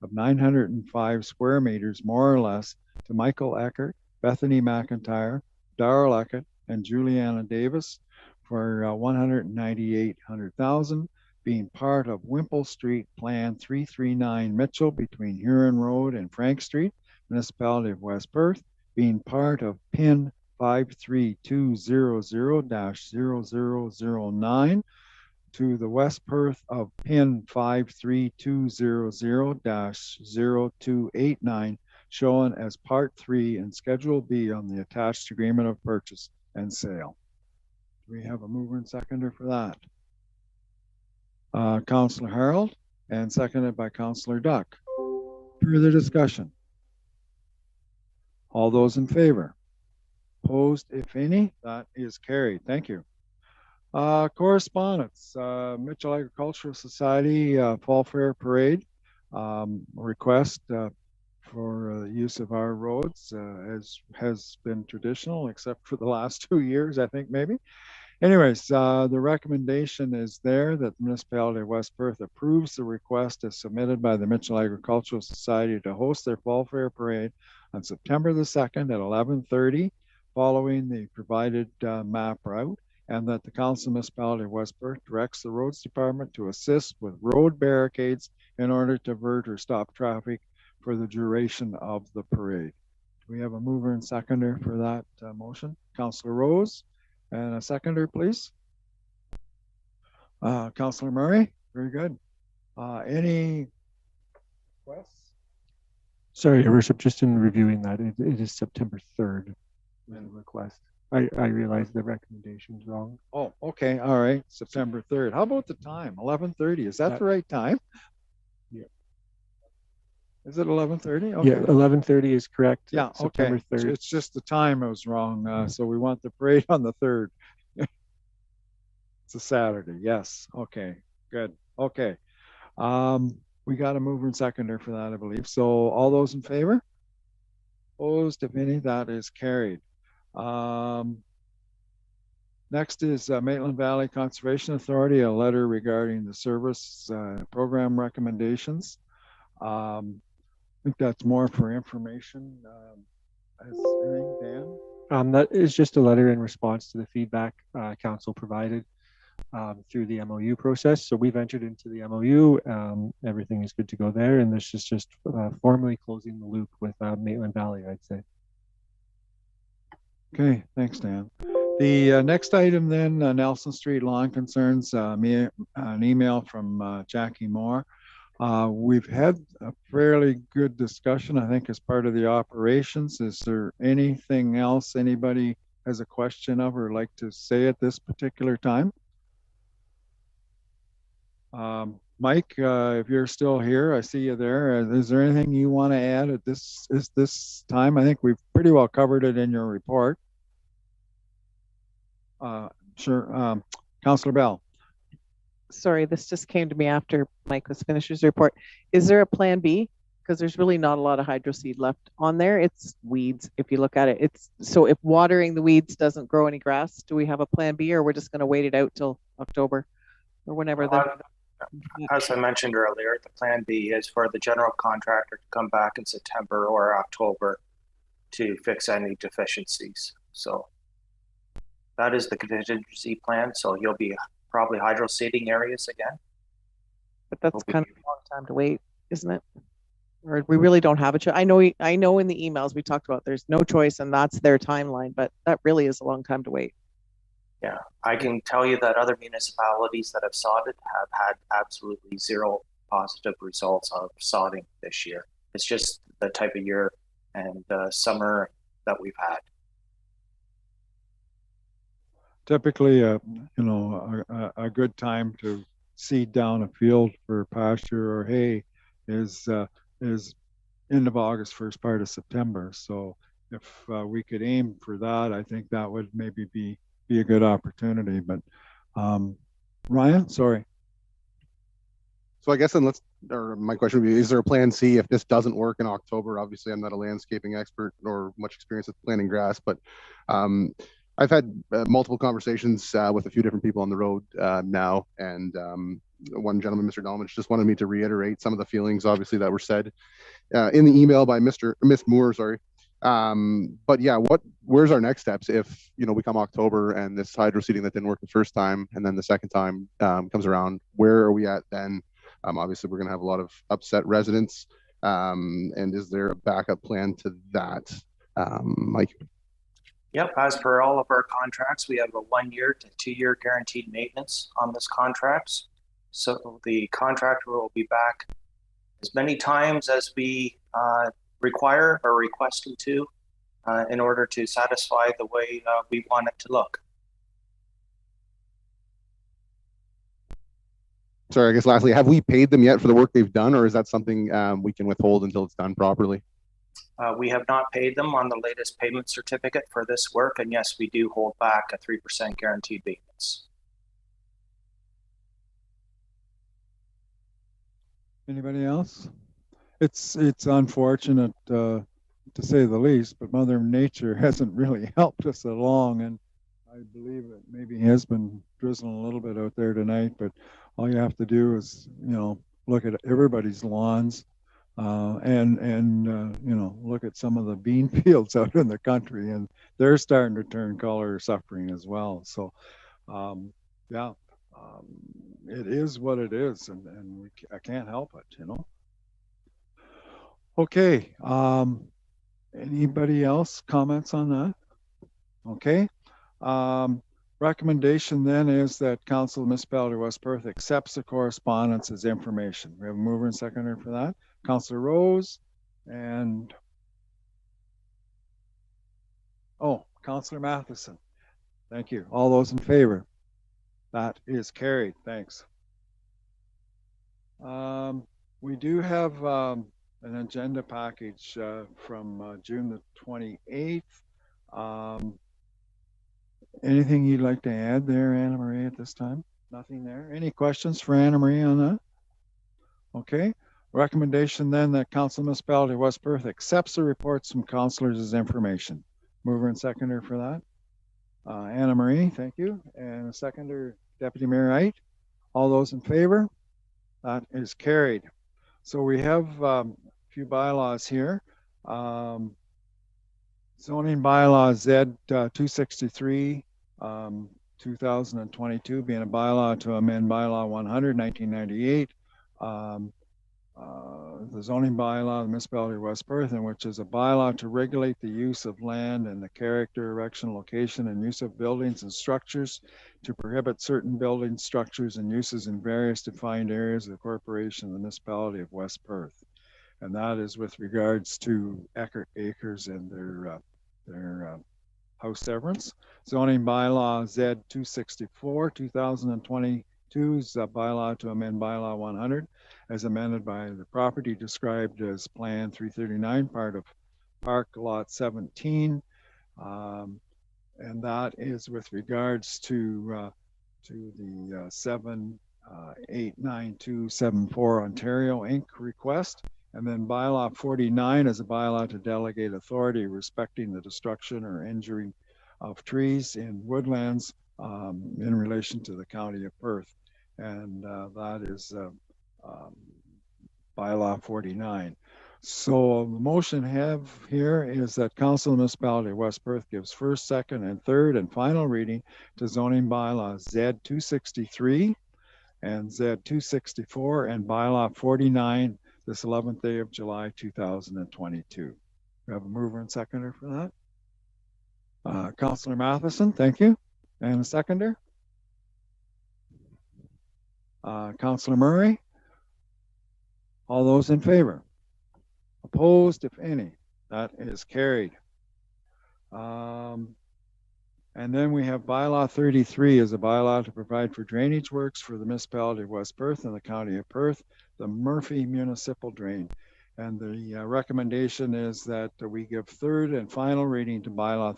Speaker 1: of 905 square meters, more or less, to Michael Eckert, Bethany McIntyre, Darrell Eckert, and Juliana Davis for $198,000, being part of Wimple Street Plan 339 Mitchell between Huron Road and Frank Street, Municipality of West Perth, being part of PIN 53200-0009 to the West Perth of PIN 53200-0289, shown as Part 3 and Schedule B on the attached agreement of purchase and sale. Do we have a mover and seconder for that? Councillor Harold, and seconded by Councillor Duck. Further discussion? All those in favor? Opposed, if any? That is carried. Thank you. Correspondence. Mitchell Agricultural Society Fall Fair Parade request for use of our roads, as has been traditional, except for the last 2 years, I think maybe. Anyways, the recommendation is there that the Municipality of West Perth approves the request as submitted by the Mitchell Agricultural Society to host their Fall Fair Parade on September the 2nd at 11:30, following the provided map route, and that the Council Municipality of West Perth directs the Roads Department to assist with road barricades in order to divert or stop traffic for the duration of the parade. Do we have a mover and seconder for that motion? Councillor Rose. And a seconder, please. Councillor Murray, very good. Any requests?
Speaker 7: Sorry, Your Worship, just in reviewing that, it is September 3rd, the request. I realize the recommendation's wrong.
Speaker 1: Oh, okay, all right, September 3rd. How about the time, 11:30? Is that the right time?
Speaker 7: Yeah.
Speaker 1: Is it 11:30? Okay.
Speaker 7: Yeah, 11:30 is correct.
Speaker 1: Yeah,
Speaker 7: September
Speaker 1: okay.
Speaker 7: 3rd.
Speaker 1: It's just the time was wrong. So we want the parade on the 3rd. It's a Saturday. Yes. Okay. Good. Okay. We got a mover and seconder for that, I believe. So all those in favor? Opposed, if any, that is carried. Next is Maitland Valley Conservation Authority, a letter regarding the service program recommendations. I think that's more for information. Anything, Dan?
Speaker 7: That is just a letter in response to the feedback council provided through the MOU process. So we've entered into the MOU. Everything is good to go there. And this is just formally closing the loop with Maitland Valley, I'd say.
Speaker 1: Okay, thanks, Dan. The next item then, Nelson Street lawn concerns, an email from Jackie Moore. We've had a fairly good discussion, I think, as part of the operations. Is there anything else anybody has a question of or like to say at this particular time? Mike, if you're still here, I see you there. Is there anything you want to add at this time? I think we've pretty well covered it in your report. Sure. Councillor Bell.
Speaker 17: Sorry, this just came to me after Mike was finished his report. Is there a plan B? Because there's really not a lot of hydro seed left on there. It's weeds. If you look at it, so if watering the weeds doesn't grow any grass, do we have a plan B, or we're just going to wait it out till October or whenever?
Speaker 15: As I mentioned earlier, the plan B is for the general contractor to come back in September or October to fix any deficiencies. So that is the contingency plan. So you'll be probably hydro seeding areas again.
Speaker 17: But that's kind of a long time to wait, isn't it? Or we really don't have a choice. I know in the emails we talked about there's no choice and that's their timeline, but that really is a long time to wait.
Speaker 15: Yeah, I can tell you that other municipalities that have sodded have had absolutely zero positive results of sodding this year. It's just the type of year and summer that we've had.
Speaker 1: Typically, a good time to seed down a field for pasture or hay is end of August, first part of September. So if we could aim for that, I think that would maybe be a good opportunity. But Ryan, sorry.
Speaker 2: So I guess then my question would be, is there a plan C if this doesn't work in October? Obviously, I'm not a landscaping expert nor much experience with planting grass, but I've had multiple conversations with a few different people on the road now, and one gentleman, Mr. Dolmich, just wanted me to reiterate some of the feelings, obviously, that were said in the email by Miss Moore. Sorry, but yeah, where's our next steps if we come October and this hydro seeding that didn't work the first time, and then the second time comes around? Where are we at then? Obviously, we're going to have a lot of upset residents, and is there a backup plan to that, Mike?
Speaker 15: Yep, as per all of our contracts, we have a 1 year to 2 year guaranteed maintenance on this contracts. So the contractor will be back as many times as we require or request him to in order to satisfy the way we want it to look.
Speaker 2: Sorry, I guess lastly, have we paid them yet for the work they've done, or is that something we can withhold until it's done properly?
Speaker 15: We have not paid them on the latest payment certificate for this work, and yes, we do hold back a 3% guaranteed maintenance.
Speaker 1: Anybody else? It's unfortunate to say the least, but Mother Nature hasn't really helped us along, and I believe it maybe has been drizzling a little bit out there tonight, but all you have to do is look at everybody's lawns and look at some of the bean fields out in the country, and they're starting to turn color, suffering as well. So it is what it is, and I can't help it, Okay. Anybody else comments on that? Okay. Recommendation then is that Council of Municipality of West Perth accepts the correspondence as information. We have a mover and seconder for that. Councillor Rose and Councillor Matheson. Thank you. All those in favor? That is carried. Thanks. We do have an agenda package from June the 28th. Anything you'd like to add there, Anna Marie, at this time? Nothing there. Any questions for Anna Marie on that? Okay. Recommendation then that Council Municipality of West Perth accepts the reports from councillors as information. Mover and seconder for that. Anna Marie, thank you. And a seconder, Deputy Mayor Ait. All those in favor? That is carried. So we have a few bylaws here. Zoning bylaw Z 263, 2022, being a bylaw to amend bylaw 100, 1998. The zoning bylaw of the Municipality of West Perth, in which is a bylaw to regulate the use of land and the character, erection, location, and use of buildings and structures, to prohibit certain building structures and uses in various defined areas of the corporation of the Municipality of West Perth. And that is with regards to acres and their house severance. Zoning bylaw Z 264, 2022 is a bylaw to amend bylaw 100 as amended by the property described as Plan 339, part of Park Lot 17. And that is with regards to the 789274 Ontario Inc. request. And then bylaw 49 is a bylaw to delegate authority respecting the destruction or injury of trees in woodlands in relation to the County of Perth. And that is bylaw 49. So the motion have here is that Council of the Municipality of West Perth gives first, second, and third and final reading to zoning bylaw Z 263 and Z 264 and bylaw 49 this 11th day of July 2022. We have a mover and seconder for that. Councillor Matheson, thank you. And a seconder? Councillor Murray? All those in favor? Opposed, if any? That is carried. And then we have bylaw 33 is a bylaw to provide for drainage works for the Municipality of West Perth and the County of Perth, the Murphy Municipal Drain. And the recommendation is that we give third and final reading to bylaw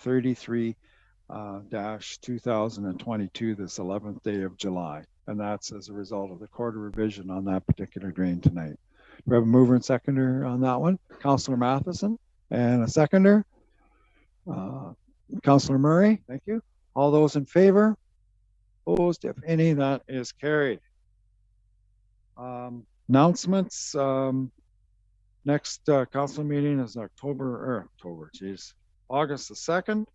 Speaker 1: 33-2022 this 11th day of July. And that's as a result of the court of revision on that particular drain tonight. We have a mover and seconder on that one. Councillor Matheson and a seconder. Councillor Murray, thank you. All those in favor? Opposed, if any, that is carried. Announcements. Next council meeting is August the 2nd.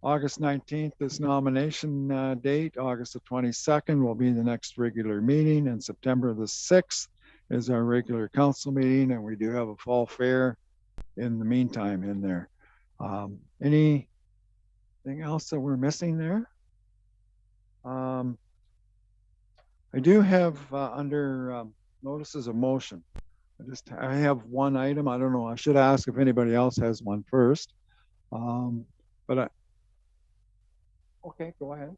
Speaker 1: August 19th is nomination date. August the 22nd will be the next regular meeting, and September the 6th is our regular council meeting, and we do have a fall fair in the meantime in there. Anything else that we're missing there? I do have under notices of motion. I have one item. I don't know. I should ask if anybody else has one first. Okay, go ahead.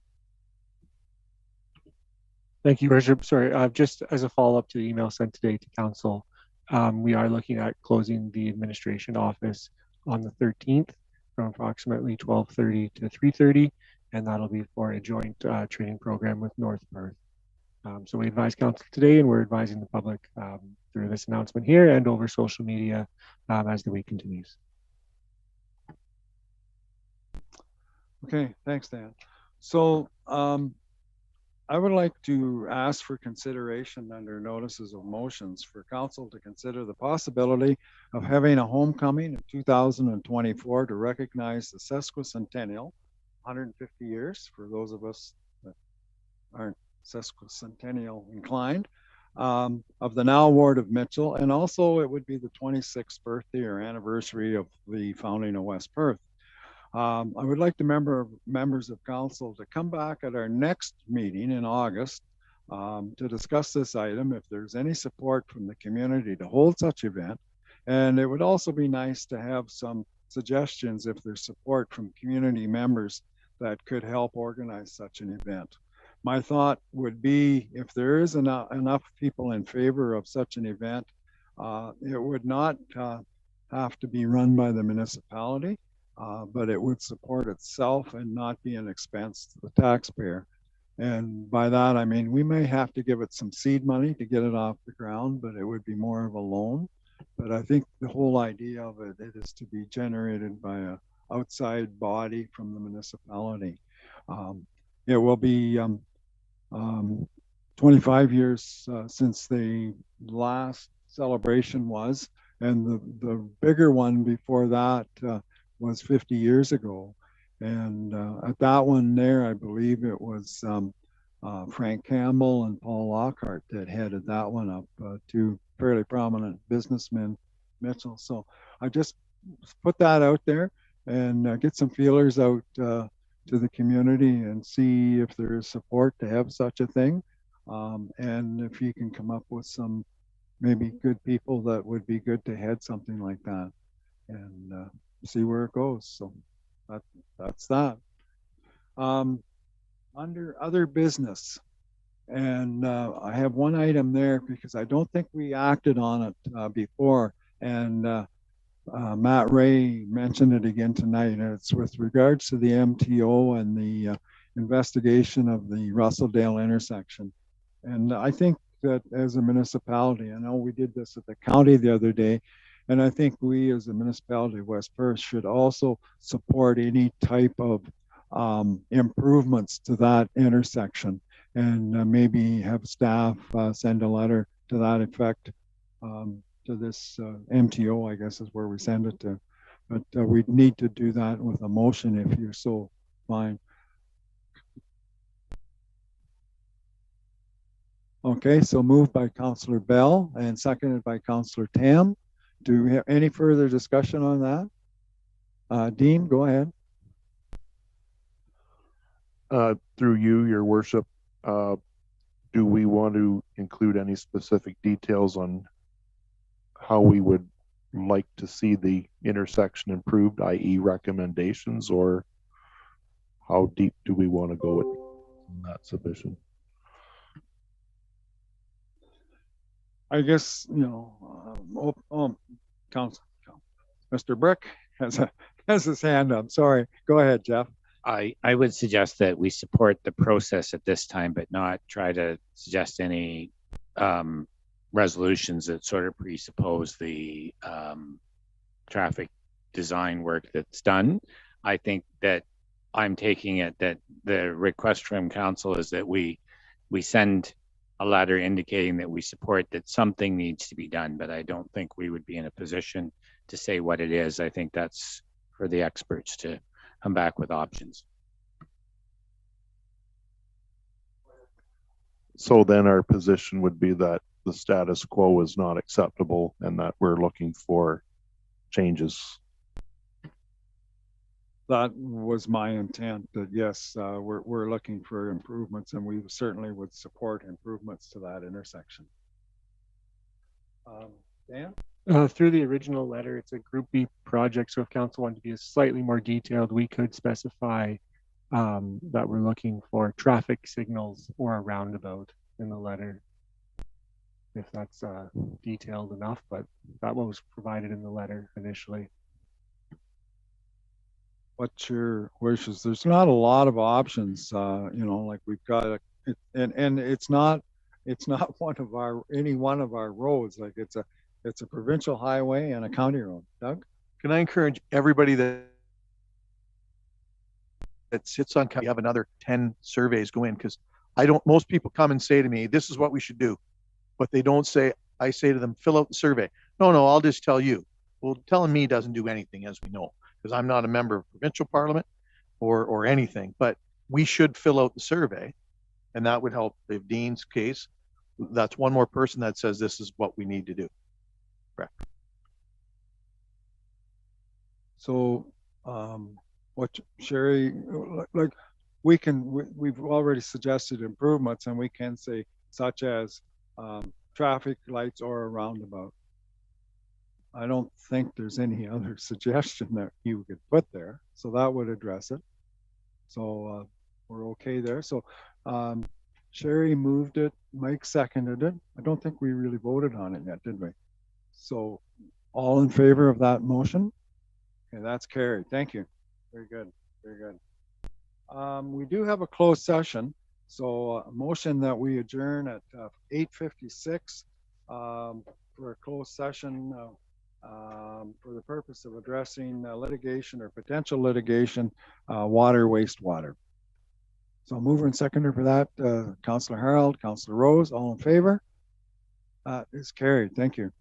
Speaker 7: Thank you, Worship. Sorry, just as a follow-up to the email sent today to council, we are looking at closing the administration office on the 13th from approximately 12:30 to 3:30, and that'll be for a joint training program with North Perth. So we advise council today, and we're advising the public through this announcement here and over social media as the week continues.
Speaker 1: Okay, thanks, Dan. So I would like to ask for consideration under notices of motions for council to consider the possibility of having a homecoming in 2024 to recognize the sesquicentennial, 150 years for those of us that aren't sesquicentennial inclined, of the now ward of Mitchell, and also it would be the 26th birthday or anniversary of the founding of West Perth. I would like the members of council to come back at our next meeting in August to discuss this item if there's any support from the community to hold such event. And it would also be nice to have some suggestions if there's support from community members that could help organize such an event. My thought would be if there is enough people in favor of such an event, It would not have to be run by the municipality, but it would support itself and not be an expense to the taxpayer. And by that, I mean, we may have to give it some seed money to get it off the ground, but it would be more of a loan. But I think the whole idea of it is to be generated by a outside body from the municipality. It will be 25 years since the last celebration was, and the bigger one before that was 50 years ago. And at that one there, I believe it was Frank Campbell and Paul Lockhart that headed that one up, two fairly prominent businessmen, Mitchell. So I just put that out there and get some feelers out to the community and see if there is support to have such a thing. And if you can come up with some maybe good people that would be good to head something like that, and see where it goes. So that's that. Under other business, and I have one item there because I don't think we acted on it before, and Matt Ray mentioned it again tonight, and it's with regards to the MTO and the investigation of the Russelldale intersection. And I think that as a municipality, I know we did this at the county the other day, and I think we as a municipality of West Perth should also support any type of improvements to that intersection, and maybe have staff send a letter to that effect to this MTO, I guess is where we send it to. But we need to do that with a motion if you're so fine. Okay, so moved by Councillor Bell and seconded by Councillor Tam. Do we have any further discussion on that? Dean, go ahead.
Speaker 5: Through you, Your Worship, do we want to include any specific details on how we would like to see the intersection improved, i.e. recommendations, or how deep do we want to go with that submission?
Speaker 1: I guess, you know, Council, Mr. Brick has his hand up. Sorry, go ahead, Jeff.
Speaker 16: I would suggest that we support the process at this time, but not try to suggest any resolutions that sort of presuppose the traffic design work that's done. I think that I'm taking it that the request from council is that we send a letter indicating that we support that something needs to be done, but I don't think we would be in a position to say what it is. I think that's for the experts to come back with options.
Speaker 5: So then our position would be that the status quo is not acceptable and that we're looking for changes.
Speaker 1: That was my intent, that yes, we're looking for improvements, and we certainly would support improvements to that intersection. Dan?
Speaker 7: Through the original letter, it's a Group B project, so if council wanted to be slightly more detailed, we could specify that we're looking for traffic signals or a roundabout in the letter, if that's detailed enough, but that was provided in the letter initially.
Speaker 1: What's your wishes? There's not a lot of options, you know, like we've got, and it's not any one of our roads. Like it's a provincial highway and a county road. Doug?
Speaker 18: Can I encourage everybody that sits on, you have another 10 surveys go in, because most people come and say to me, this is what we should do, but they don't say, I say to them, fill out the survey. No, I'll just tell you. Well, telling me doesn't do anything, as we know, because I'm not a member of provincial parliament or anything, but we should fill out the survey, and that would help. If Dean's case, that's one more person that says this is what we need to do. Correct.
Speaker 1: So what, Sherry, like we've already suggested improvements, and we can say such as traffic lights or a roundabout. I don't think there's any other suggestion that you could put there, so that would address it. So we're okay there. So Sherry moved it, Mike seconded it. I don't think we really voted on it yet, did we? So all in favor of that motion? Okay, that's carried. Thank you. Very good. Very good. We do have a closed session. So a motion that we adjourn at 8:56 for a closed session for the purpose of addressing litigation or potential litigation, water, wastewater. So mover and seconder for that, Councillor Harold, Councillor Rose, all in favor? It's carried. Thank you.